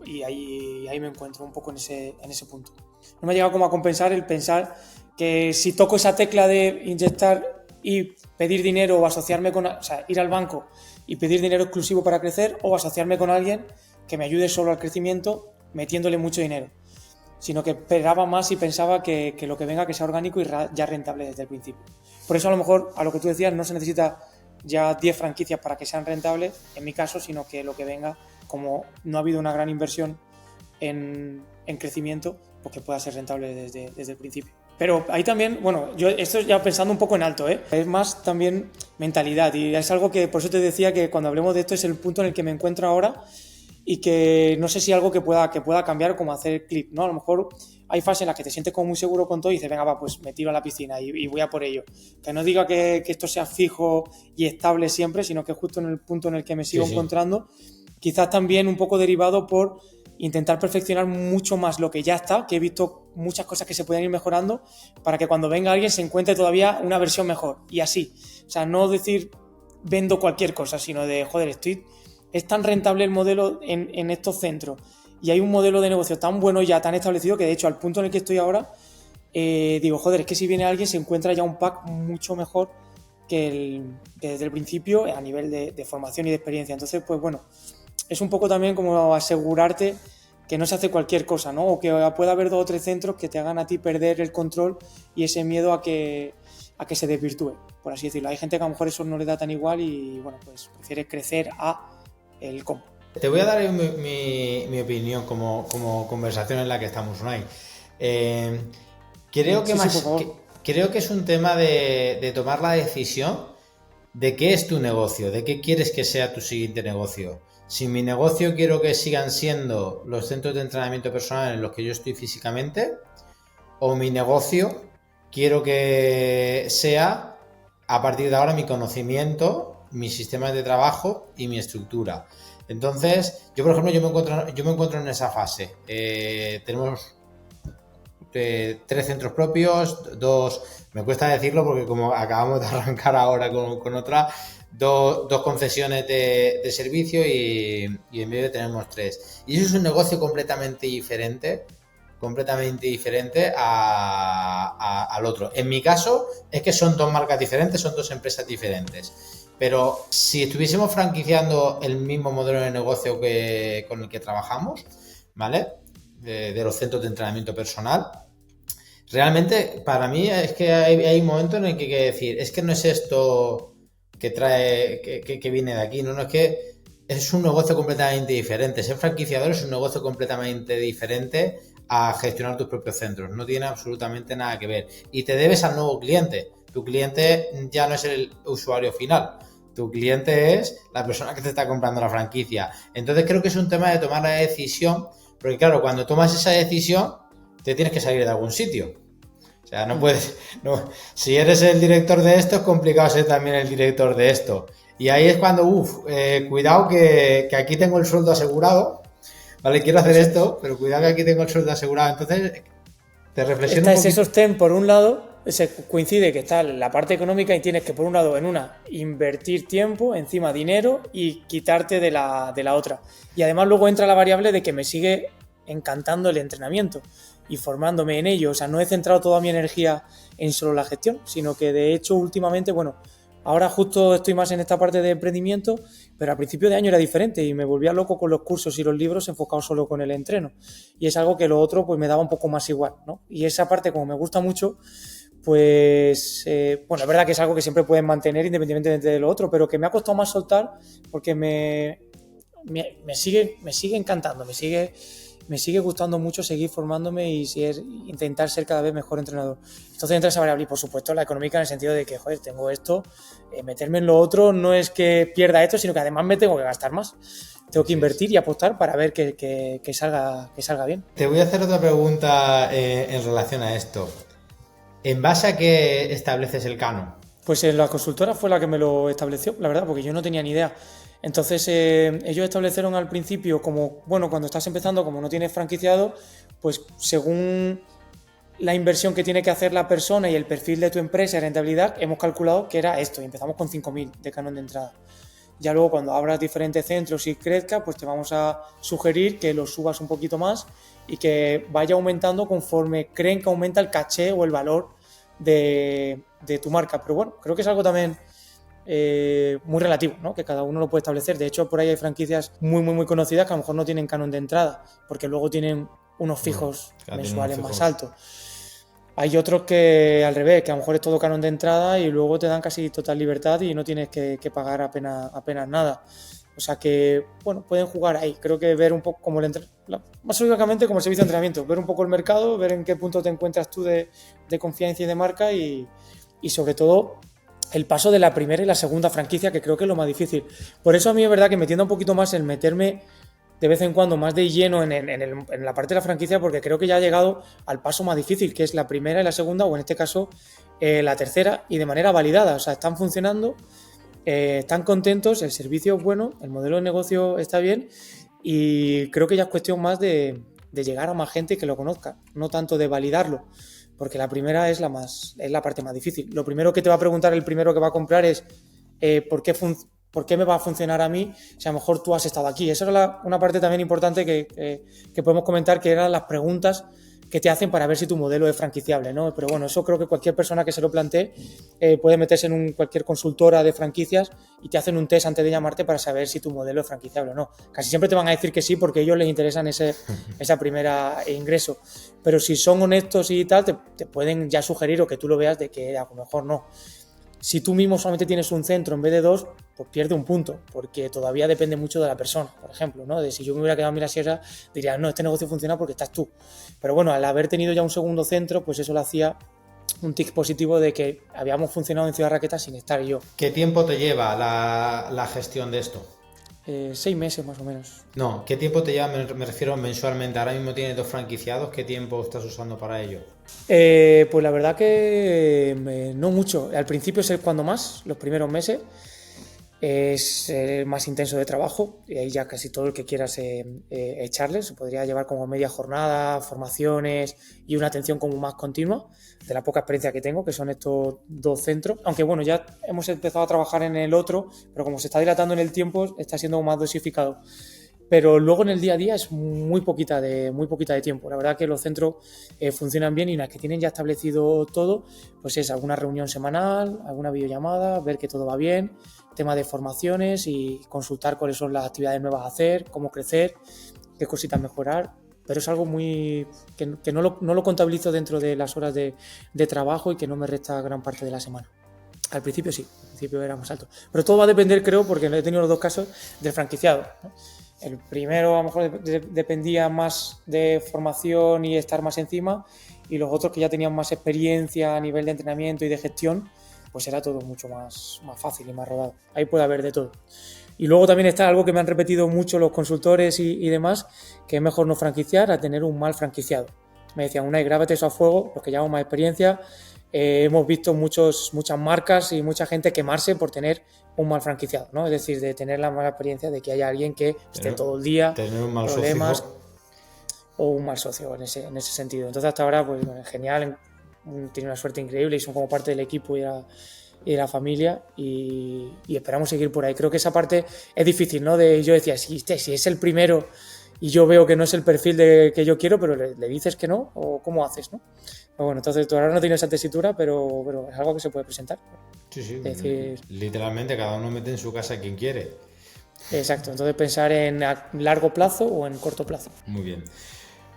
y ahí me encuentro un poco en ese punto. No me ha llegado como a compensar el pensar que si toco esa tecla de inyectar y pedir dinero o asociarme o sea, ir al banco y pedir dinero exclusivo para crecer, o asociarme con alguien que me ayude solo al crecimiento metiéndole mucho dinero, sino que esperaba más y pensaba que lo que venga que sea orgánico y ya rentable desde el principio. Por eso a lo mejor, a lo que tú decías, no se necesita ya 10 franquicias para que sean rentables, en mi caso, sino que lo que venga, como no ha habido una gran inversión en crecimiento, pues que pueda ser rentable desde el principio. Pero ahí también, bueno, yo esto ya pensando un poco en alto, ¿eh? Es más también mentalidad y es algo que, por eso te decía que cuando hablemos de esto es el punto en el que me encuentro ahora y que no sé si algo que pueda cambiar como hacer clip, ¿no? A lo mejor hay fases en las que te sientes como muy seguro con todo y dices, venga, va, pues me tiro a la piscina y voy a por ello. Que no diga que esto sea fijo y estable siempre, sino que justo en el punto en el que me sigo encontrando, quizás también un poco derivado por intentar perfeccionar mucho más lo que ya está, que he visto muchas cosas que se pueden ir mejorando para que cuando venga alguien se encuentre todavía una versión mejor y así. O sea, no decir vendo cualquier cosa, sino de, joder, es tan rentable el modelo en estos centros y hay un modelo de negocio tan bueno ya, tan establecido, que de hecho al punto en el que estoy ahora, digo, joder, es que si viene alguien se encuentra ya un pack mucho mejor que desde el principio a nivel de formación y de experiencia. Entonces, pues bueno, es un poco también como asegurarte que no se hace cualquier cosa, ¿no? O que pueda haber 2 o 3 centros que te hagan a ti perder el control y ese miedo a que se desvirtúe, por así decirlo. Hay gente que a lo mejor eso no le da tan igual y, bueno, pues prefiere crecer a el cómo. Te voy a dar mi opinión como conversación en la que estamos, Unai. Creo que creo que es un tema de tomar la decisión de qué es tu negocio, de qué quieres que sea tu siguiente negocio. Si mi negocio quiero que sigan siendo los centros de entrenamiento personal en los que yo estoy físicamente, o mi negocio quiero que sea a partir de ahora mi conocimiento, mis sistemas de trabajo y mi estructura. Entonces, yo por ejemplo, yo me encuentro en esa fase. Tenemos 3 centros propios, 2, me cuesta decirlo porque como acabamos de arrancar ahora con otra, 2 concesiones de servicio y en medio tenemos 3. Y eso es un negocio completamente diferente al otro. En mi caso es que son 2 marcas diferentes, son 2 empresas diferentes. Pero si estuviésemos franquiciando el mismo modelo de negocio con el que trabajamos, ¿vale? De los centros de entrenamiento personal, realmente para mí es que hay un momento en el que hay que decir, es que no es esto que trae, que viene de aquí, no, es que es un negocio completamente diferente. Ser franquiciador es un negocio completamente diferente a gestionar tus propios centros, no tiene absolutamente nada que ver. Y te debes al nuevo cliente. Tu cliente ya no es el usuario final. Tu cliente es la persona que te está comprando la franquicia. Entonces creo que es un tema de tomar la decisión, porque claro, cuando tomas esa decisión, te tienes que salir de algún sitio. O sea, no puedes... No, si eres el director de esto, es complicado ser también el director de esto. Y ahí es cuando, cuidado que aquí tengo el sueldo asegurado, ¿vale? Quiero hacer esto, pero cuidado que aquí tengo el sueldo asegurado. Entonces, te reflexiono Está ese sostén, por un lado, se coincide que está la parte económica y tienes que, por un lado, en una, invertir tiempo, encima dinero y quitarte de la otra. Y además luego entra la variable de que me sigue encantando el entrenamiento y formándome en ello. O sea, no he centrado toda mi energía en solo la gestión, sino que de hecho últimamente, bueno, ahora justo estoy más en esta parte de emprendimiento, pero al principio de año era diferente y me volvía loco con los cursos y los libros enfocados solo con el entreno. Y es algo que lo otro pues me daba un poco más igual, ¿no? Y esa parte, como me gusta mucho, pues, bueno, es verdad que es algo que siempre puedes mantener independientemente de lo otro, pero que me ha costado más soltar porque me sigue encantando, me sigue gustando mucho seguir formándome y intentar ser cada vez mejor entrenador. Entonces entra esa variable y, por supuesto, la económica en el sentido de que, joder, tengo esto, meterme en lo otro no es que pierda esto, sino que además me tengo que gastar más. Tengo que invertir y apostar para ver que salga bien. Te voy a hacer otra pregunta en relación a esto. ¿En base a qué estableces el canon? Pues la consultora fue la que me lo estableció, la verdad, porque yo no tenía ni idea. Entonces ellos establecieron al principio como, bueno, cuando estás empezando, como no tienes franquiciado, pues según la inversión que tiene que hacer la persona y el perfil de tu empresa y rentabilidad, hemos calculado que era esto y empezamos con 5.000 de canon de entrada. Ya luego cuando abras diferentes centros y crezca, pues te vamos a sugerir que lo subas un poquito más y que vaya aumentando conforme creen que aumenta el caché o el valor de tu marca. Pero bueno, creo que es algo también muy relativo, ¿no? Que cada uno lo puede establecer. De hecho, por ahí hay franquicias muy conocidas que a lo mejor no tienen canon de entrada, porque luego tienen unos fijos mensuales más altos. Hay otros que al revés, que a lo mejor es todo canon de entrada y luego te dan casi total libertad y no tienes que pagar apenas nada. O sea que, bueno, pueden jugar ahí. Creo que ver un poco como más lógicamente como el servicio de entrenamiento, ver un poco el mercado, ver en qué punto te encuentras tú de confianza y de marca y sobre todo el paso de la primera y la segunda franquicia, que creo que es lo más difícil. Por eso a mí es verdad que me tiende un poquito más el meterme de vez en cuando más de lleno en la parte de la franquicia, porque creo que ya ha llegado al paso más difícil, que es la primera y la segunda, o en este caso la tercera, y de manera validada. O sea, están funcionando, están contentos, el servicio es bueno, el modelo de negocio está bien, y creo que ya es cuestión más de llegar a más gente que lo conozca, no tanto de validarlo, porque la primera es la parte más difícil. Lo primero que te va a preguntar el primero que va a comprar es ¿por qué me va a funcionar a mí si a lo mejor tú has estado aquí? Esa era una parte también importante que podemos comentar, que eran las preguntas que te hacen para ver si tu modelo es franquiciable, ¿no? Pero bueno, eso creo que cualquier persona que se lo plantee puede meterse en cualquier consultora de franquicias y te hacen un test antes de llamarte para saber si tu modelo es franquiciable o no. Casi siempre te van a decir que sí, porque a ellos les interesan esa primera ingreso. Pero si son honestos y tal, te pueden ya sugerir o que tú lo veas de que a lo mejor no. Si tú mismo solamente tienes un centro en vez de dos, pues pierde un punto, porque todavía depende mucho de la persona, por ejemplo, ¿no? De si yo me hubiera quedado en Mirasierra, diría, no, este negocio funciona porque estás tú. Pero bueno, al haber tenido ya un segundo centro, pues eso le hacía un tic positivo de que habíamos funcionado en Ciudad Raqueta sin estar yo. ¿Qué tiempo te lleva la gestión de esto? 6 meses más o menos. No, ¿qué tiempo te lleva? Me refiero mensualmente. Ahora mismo tienes 2 franquiciados. ¿Qué tiempo estás usando para ello? Pues la verdad que no mucho. Al principio es cuando más, los primeros meses. Es el más intenso de trabajo y ahí ya casi todo el que quieras echarle. Se podría llevar como media jornada, formaciones y una atención como más continua de la poca experiencia que tengo, que son estos 2 centros. Aunque bueno, ya hemos empezado a trabajar en el otro, pero como se está dilatando en el tiempo, está siendo más dosificado. Pero luego en el día a día es muy poquita de tiempo. La verdad que los centros funcionan bien y una vez que tienen ya establecido todo, pues es alguna reunión semanal, alguna videollamada, ver que todo va bien, tema de formaciones y consultar cuáles son las actividades nuevas a hacer, cómo crecer, qué cositas mejorar. Pero es algo muy que no lo contabilizo dentro de las horas de trabajo y que no me resta gran parte de la semana. Al principio sí, al principio era más alto. Pero todo va a depender, creo, porque he tenido los 2 casos del franquiciado, ¿no? El primero a lo mejor dependía más de formación y estar más encima, y los otros que ya tenían más experiencia a nivel de entrenamiento y de gestión, pues era todo mucho más fácil y más rodado. Ahí puede haber de todo. Y luego también está algo que me han repetido mucho los consultores y demás, que es mejor no franquiciar a tener un mal franquiciado. Me decían, Unai, grábate eso a fuego, los que llevamos más experiencia. Hemos visto muchas marcas y mucha gente quemarse por tener un mal franquiciado, ¿no? Es decir, de tener la mala experiencia de que haya alguien que esté todo el día, tener un mal problemas socio. O un mal socio en ese sentido. Entonces hasta ahora, pues bueno, genial, tiene una suerte increíble y son como parte del equipo y de la familia y esperamos seguir por ahí. Creo que esa parte es difícil, ¿no? Yo decía, si es el primero y yo veo que no es el perfil que yo quiero, pero le dices que no, o cómo haces, ¿no? Pero bueno, entonces tú ahora no tienes esa tesitura, pero es algo que se puede presentar. Sí, sí, es decir, literalmente cada uno mete en su casa a quien quiere. Exacto, entonces pensar en a largo plazo o en corto plazo. Muy bien.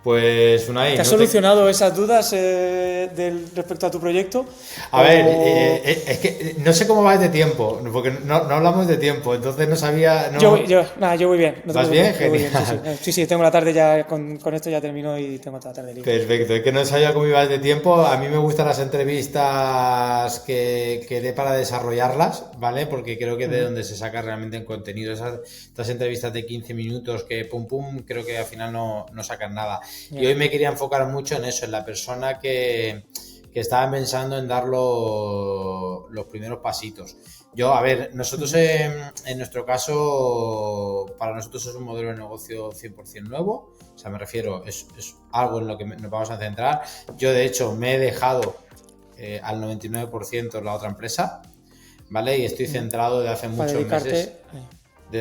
Pues Unai, ¿Te has solucionado esas dudas respecto a tu proyecto? A ver, es que no sé cómo vas de tiempo, porque no hablamos de tiempo, entonces no sabía... No... Yo voy bien. ¿Vas bien? Genial. Sí, tengo la tarde ya, con esto ya termino y tengo toda la tarde libre. Perfecto, es que no sabía cómo ibas de tiempo. A mí me gustan las entrevistas que dé para desarrollarlas, ¿vale? Porque creo que es de donde se saca realmente el contenido. Estas entrevistas de 15 minutos que pum pum, creo que al final no sacan nada. Y hoy me quería enfocar mucho en eso, en la persona que estaba pensando en dar los primeros pasitos. A ver, nosotros en nuestro caso, para nosotros es un modelo de negocio 100% nuevo. O sea, me refiero, es algo en lo que nos vamos a centrar. Yo, de hecho, me he dejado al 99% la otra empresa, ¿vale? Y estoy centrado desde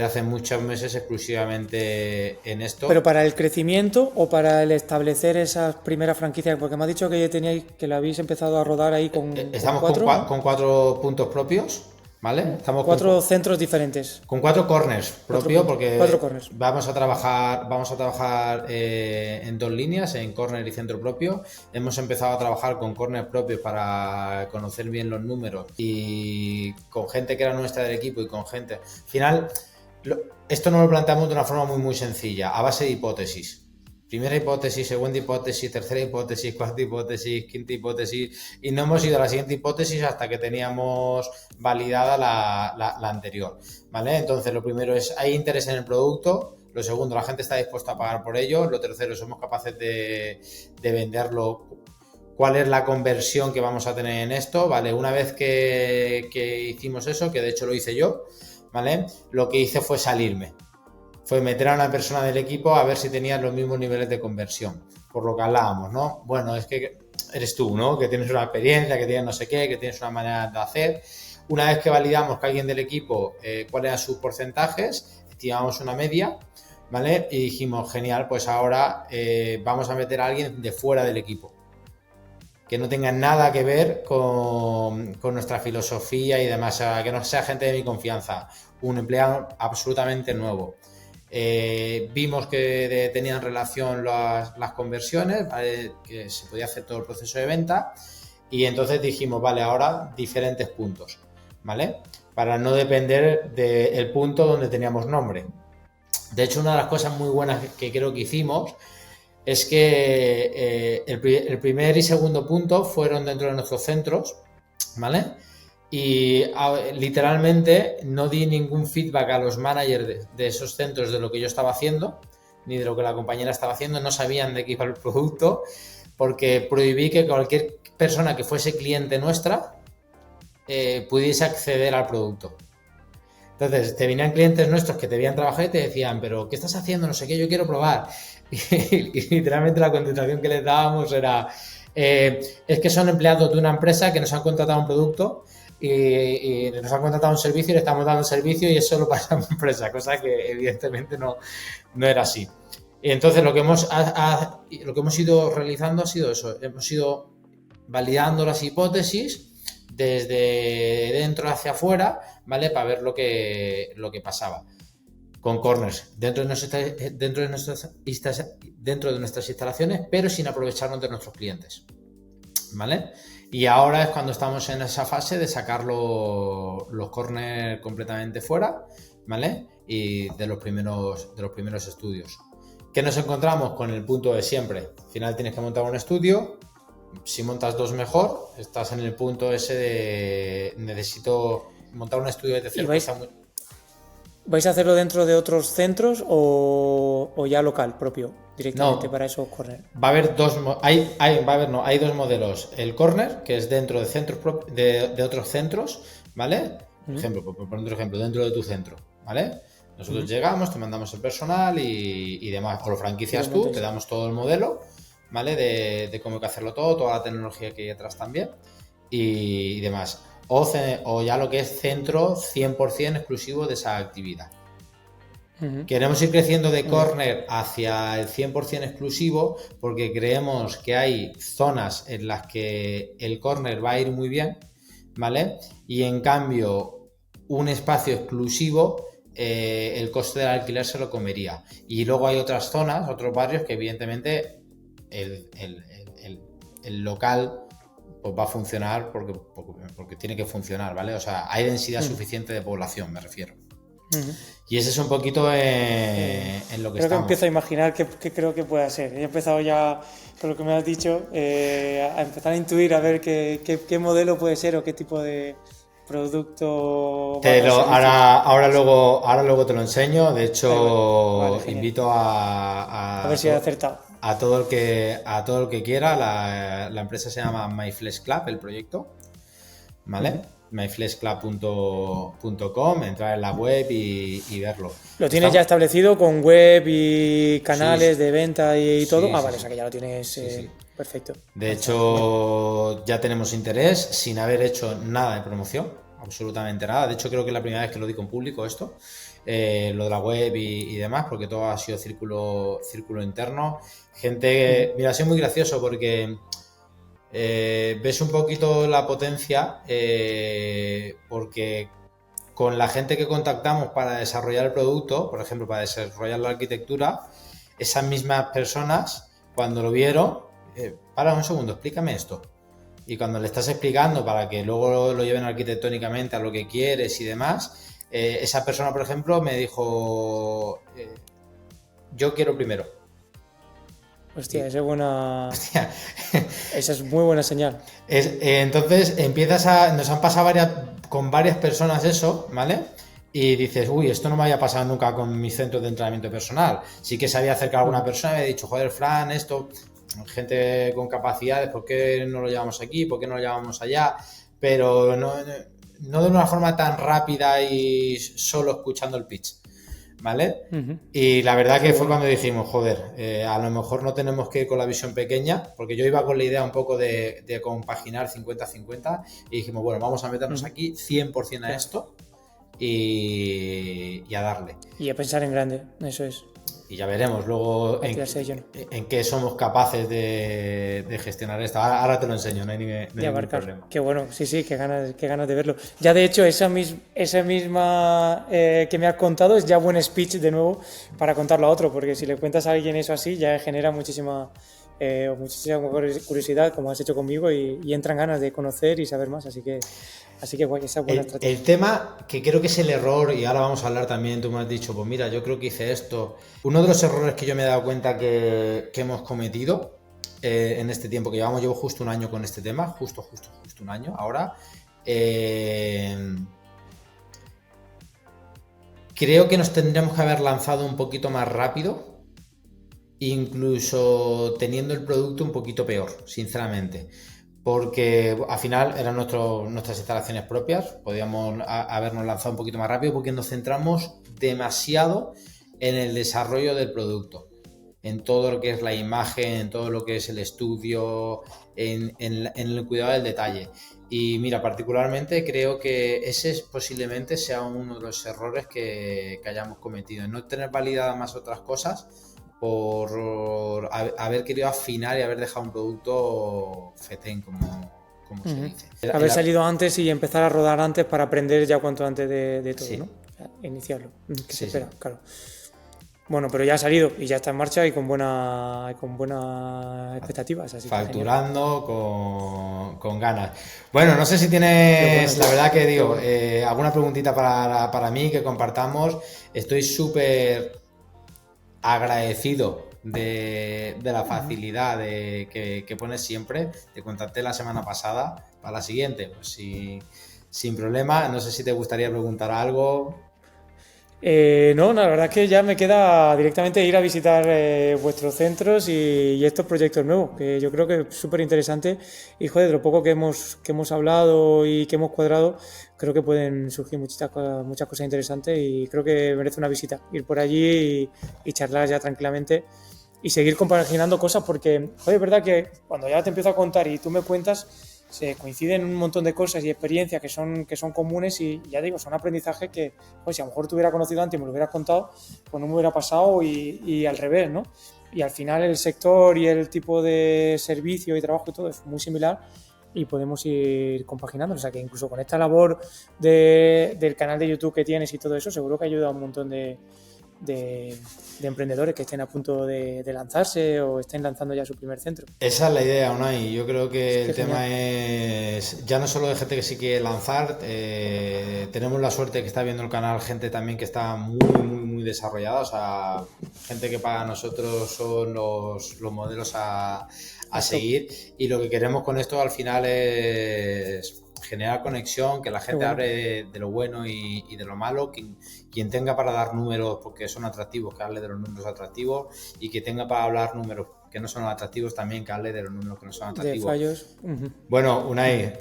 hace muchos meses exclusivamente en esto. ¿Pero para el crecimiento o para el establecer esas primeras franquicias? Porque me has dicho que lo habéis empezado a rodar ahí con Estamos con 4 puntos propios, ¿vale? Estamos 4 centros diferentes. Con 4 corners propios, porque 4 corners. Vamos a trabajar en 2 líneas, en corner y centro propio. Hemos empezado a trabajar con corner propios para conocer bien los números y con gente que era nuestra del equipo y con gente... Al final... Esto nos lo planteamos de una forma muy sencilla, a base de hipótesis. Primera hipótesis, segunda hipótesis, tercera hipótesis, cuarta hipótesis, quinta hipótesis, y no hemos ido a la siguiente hipótesis hasta que teníamos validada la anterior, ¿vale? Entonces, lo primero es, hay interés en el producto. Lo segundo, la gente está dispuesta a pagar por ello. Lo tercero, somos capaces de venderlo. ¿Cuál es la conversión que vamos a tener en esto? ¿Vale? Una vez que hicimos eso, que de hecho lo hice yo, ¿vale? Lo que hice fue salirme. Fue meter a una persona del equipo a ver si tenías los mismos niveles de conversión. Por lo que hablábamos, ¿no? Bueno, es que eres tú, ¿no? Que tienes una experiencia, que tienes no sé qué, que tienes una manera de hacer. Una vez que validamos que alguien del equipo, cuáles eran sus porcentajes, estimamos una media, ¿vale? Y dijimos, genial, pues ahora vamos a meter a alguien de fuera del equipo, que no tenga nada que ver con nuestra filosofía y demás, o sea, que no sea gente de mi confianza, un empleado absolutamente nuevo. Vimos que tenían relación las conversiones, ¿vale? Que se podía hacer todo el proceso de venta, y entonces dijimos, vale, ahora diferentes puntos, ¿vale? Para no depender del punto donde teníamos nombre. De hecho, una de las cosas muy buenas que creo que hicimos es que el primer y segundo punto fueron dentro de nuestros centros, ¿vale? Y literalmente no di ningún feedback a los managers de esos centros de lo que yo estaba haciendo, ni de lo que la compañera estaba haciendo. No sabían de qué iba el producto, porque prohibí que cualquier persona que fuese cliente nuestra pudiese acceder al producto. Entonces, te venían clientes nuestros que te veían trabajar y te decían, pero ¿qué estás haciendo? No sé qué, yo quiero probar. Y literalmente la contestación que les dábamos era, es que son empleados de una empresa que nos han contratado un producto y nos han contratado un servicio y le estamos dando un servicio y es solo para esa empresa, cosa que evidentemente no era así. Y entonces lo que hemos ido realizando ha sido eso, hemos ido validando las hipótesis desde dentro hacia afuera, ¿vale? Para ver lo que pasaba con corners dentro de nuestras instalaciones, pero sin aprovecharnos de nuestros clientes, ¿vale? Y ahora es cuando estamos en esa fase de sacar los corners completamente fuera, ¿vale? Y de los primeros estudios. ¿Qué nos encontramos? Con el punto de siempre. Al final tienes que montar un estudio. Si montas dos, mejor. Estás en el punto ese de necesito montar un estudio de cero. ¿Vais a hacerlo dentro de otros centros o ya local propio directamente para esos corners? Va a haber hay dos modelos. El corner, que es dentro de centros de otros centros, ¿vale? Por ejemplo, por poner otro ejemplo, dentro de tu centro, ¿vale? Nosotros llegamos, te mandamos el personal y demás, o lo franquicias tú, te damos todo el modelo, ¿vale? De cómo hay que hacerlo todo, toda la tecnología que hay detrás también y demás. O ya lo que es centro 100% exclusivo de esa actividad. Queremos ir creciendo de corner hacia el 100% exclusivo porque creemos que hay zonas en las que el corner va a ir muy bien, ¿vale? Y en cambio, un espacio exclusivo, el coste del alquiler se lo comería. Y luego hay otras zonas, otros barrios que evidentemente el local pues va a funcionar porque tiene que funcionar, ¿vale? O sea, hay densidad suficiente de población, me refiero. Y ese es un poquito en lo que creo estamos. Que empiezo a imaginar qué creo que pueda ser. He empezado ya con lo que me has dicho a empezar a intuir a ver qué modelo puede ser o qué tipo de producto. Ahora luego te lo enseño. De hecho, vale, invito a ver si he acertado. A todo el que quiera. La empresa se llama MyFlex Club, el proyecto, ¿vale? myflexclub.com, entrar en la web y verlo. ¿Lo tienes ya establecido con web y canales de venta y todo? Vale, o sea que ya lo tienes perfecto. De hecho, ya tenemos interés sin haber hecho nada de promoción, absolutamente nada. De hecho, creo que es la primera vez que lo digo en público esto, lo de la web y demás, porque todo ha sido círculo interno. Gente, mira, ha sido muy gracioso porque ves un poquito la potencia, porque con la gente que contactamos para desarrollar el producto, por ejemplo, para desarrollar la arquitectura, esas mismas personas, cuando lo vieron, para un segundo, explícame esto. Y cuando le estás explicando para que luego lo lleven arquitectónicamente a lo que quieres y demás, esa persona, por ejemplo, me dijo, yo quiero primero. Hostia, esa es buena. Hostia. Esa es muy buena señal. Entonces nos han pasado con varias personas eso, ¿vale? Y dices, uy, esto no me había pasado nunca con mis centros de entrenamiento personal. Sí que se había acercado alguna persona y me había dicho, joder, Fran, esto, gente con capacidades, ¿por qué no lo llevamos aquí? ¿Por qué no lo llevamos allá? Pero no de una forma tan rápida y solo escuchando el pitch, ¿vale? Y la verdad que fue cuando dijimos, joder, a lo mejor no tenemos que ir con la visión pequeña, porque yo iba con la idea un poco de compaginar 50-50 y dijimos, bueno, vamos a meternos aquí 100% a esto y a darle. Y a pensar en grande, eso es. Y ya veremos luego en qué somos capaces de gestionar esto. Ahora te lo enseño, no hay ningún problema. Qué bueno, sí, qué ganas de verlo. Ya de hecho, esa misma que me has contado es ya buen speech de nuevo para contarlo a otro, porque si le cuentas a alguien eso así, ya genera muchísima curiosidad, como has hecho conmigo, y entran ganas de conocer y saber más, así que guay, esa es buena estrategia. El tema que creo que es el error, y ahora vamos a hablar también, tú me has dicho, pues mira, yo creo que hice esto. Uno de los errores que yo me he dado cuenta que hemos cometido en este tiempo que llevo justo un año con este tema, justo un año ahora. Creo que nos tendríamos que haber lanzado un poquito más rápido, incluso teniendo el producto un poquito peor, sinceramente. Porque al final eran nuestras instalaciones propias, podíamos habernos lanzado un poquito más rápido porque nos centramos demasiado en el desarrollo del producto, en todo lo que es la imagen, en todo lo que es el estudio, en el cuidado del detalle. Y mira, particularmente creo que ese posiblemente sea uno de los errores que hayamos cometido, no tener validadas más otras cosas por haber querido afinar y haber dejado un producto fetén, como se dice. Haber salido antes y empezar a rodar antes para aprender ya cuanto antes de todo, sí. ¿no? Iniciarlo, que se espera, claro. Bueno, pero ya ha salido y ya está en marcha y con buenas expectativas. Así facturando con ganas. Bueno, no sé si tienes, la verdad que digo, alguna preguntita para mí que compartamos. Estoy súper agradecido de la facilidad que pones siempre. Te contacté la semana pasada para la siguiente, pues sin problema. No sé si te gustaría preguntar algo. No, la verdad es que ya me queda directamente ir a visitar vuestros centros y estos proyectos nuevos, que yo creo que es súper interesante. Y joder, de lo poco que hemos hablado y que hemos cuadrado, creo que pueden surgir muchas cosas interesantes y creo que merece una visita. Ir por allí y charlar ya tranquilamente y seguir compaginando cosas, porque joder, es verdad que cuando ya te empiezo a contar y tú me cuentas, se coinciden un montón de cosas y experiencias que son comunes y ya digo, son aprendizajes que, pues si a lo mejor te hubiera conocido antes y me lo hubieras contado, pues no me hubiera pasado y al revés, ¿no? Y al final el sector y el tipo de servicio y trabajo y todo es muy similar y podemos ir compaginando. O sea que incluso con esta labor del canal de YouTube que tienes y todo eso, seguro que ayuda a un montón de emprendedores que estén a punto de lanzarse o estén lanzando ya su primer centro. Esa es la idea, Unai. Yo creo que el tema es ya no solo de gente que sí quiere lanzar, tenemos la suerte que está viendo el canal gente también que está muy desarrollada, o sea, gente que para nosotros son los modelos a seguir, y lo que queremos con esto al final es generar conexión, que la gente hable de lo bueno y de lo malo, quien tenga para dar números porque son atractivos, que hable de los números atractivos, y que tenga para hablar números que no son atractivos también, que hable de los números que no son atractivos. De fallos. Bueno, Unai,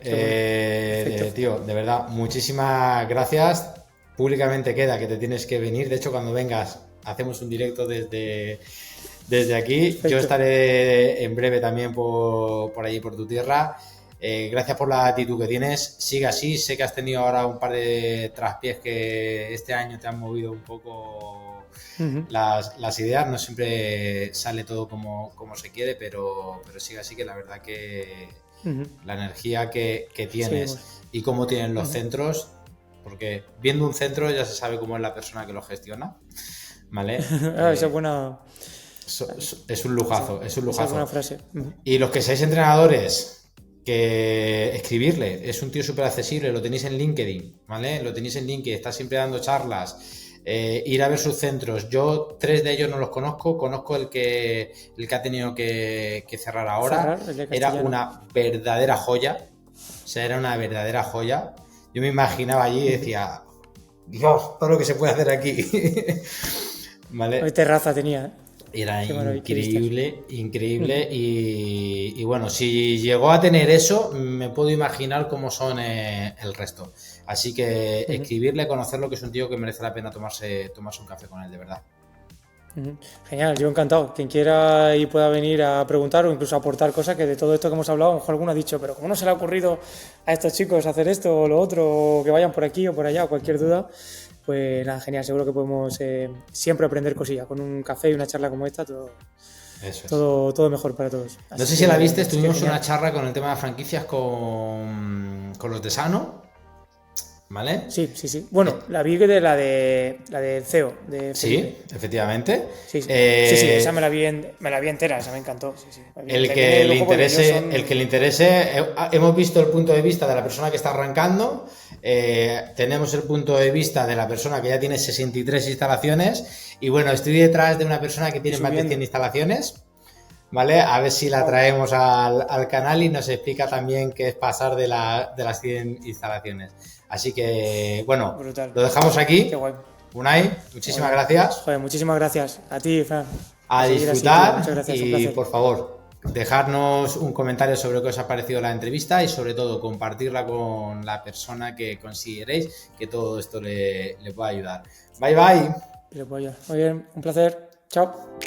tío, de verdad, muchísimas gracias. Públicamente queda que te tienes que venir, de hecho cuando vengas hacemos un directo desde aquí. Perfecto. Yo estaré en breve también por allí, por tu tierra. Gracias por la actitud que tienes, sigue así. Sé que has tenido ahora un par de traspiés que este año te han movido un poco las ideas, no siempre sale todo como se quiere, pero sigue así, que la verdad que la energía que tienes y cómo tienen los centros, porque viendo un centro ya se sabe cómo es la persona que lo gestiona, ¿vale? Esa es buena... Es un lujazo, es un lujazo. Esa es buena frase. Y los que seáis entrenadores, que escribirle. Es un tío súper accesible, lo tenéis en LinkedIn, ¿vale? Lo tenéis en LinkedIn, está siempre dando charlas. Ir a ver sus centros. Yo 3 de ellos no los conozco el que ha tenido que cerrar ahora. Era una verdadera joya. O sea, era una verdadera joya. Yo me imaginaba allí y decía, Dios, todo lo que se puede hacer aquí. ¿Vale? Hoy terraza tenía. Era increíble. Y bueno, si llegó a tener eso, me puedo imaginar cómo son el resto. Así que escribirle, conocerlo, que es un tío que merece la pena tomarse un café con él, de verdad. Genial, yo encantado. Quien quiera y pueda venir a preguntar o incluso aportar cosas, que de todo esto que hemos hablado, a lo mejor alguno ha dicho, pero ¿cómo no se le ha ocurrido a estos chicos hacer esto o lo otro, o que vayan por aquí o por allá, o cualquier duda? Pues nada, genial, seguro que podemos siempre aprender cosillas. Con un café y una charla como esta, todo mejor para todos. No sé si la viste, tuvimos una charla con el tema de franquicias con los de Sano, ¿vale? Sí. Bueno, la vi de la de CEO. Sí, efectivamente. Sí, esa me la vi entera, esa me encantó. El que le interese, hemos visto el punto de vista de la persona que está arrancando, tenemos el punto de vista de la persona que ya tiene 63 instalaciones y bueno, estoy detrás de una persona que tiene más de 100 instalaciones, ¿vale? A ver si la traemos al canal y nos explica también qué es pasar de las 100 instalaciones. Así que, bueno, brutal. Lo dejamos aquí. Qué guay. Unai, muchísimas gracias. Joder, muchísimas gracias a ti, Fran. A disfrutar así, gracias, y por favor, dejarnos un comentario sobre qué os ha parecido la entrevista y sobre todo compartirla con la persona que consideréis que todo esto le pueda ayudar. Bye, bye. Le puedo ayudar. Muy bien, un placer. Chao.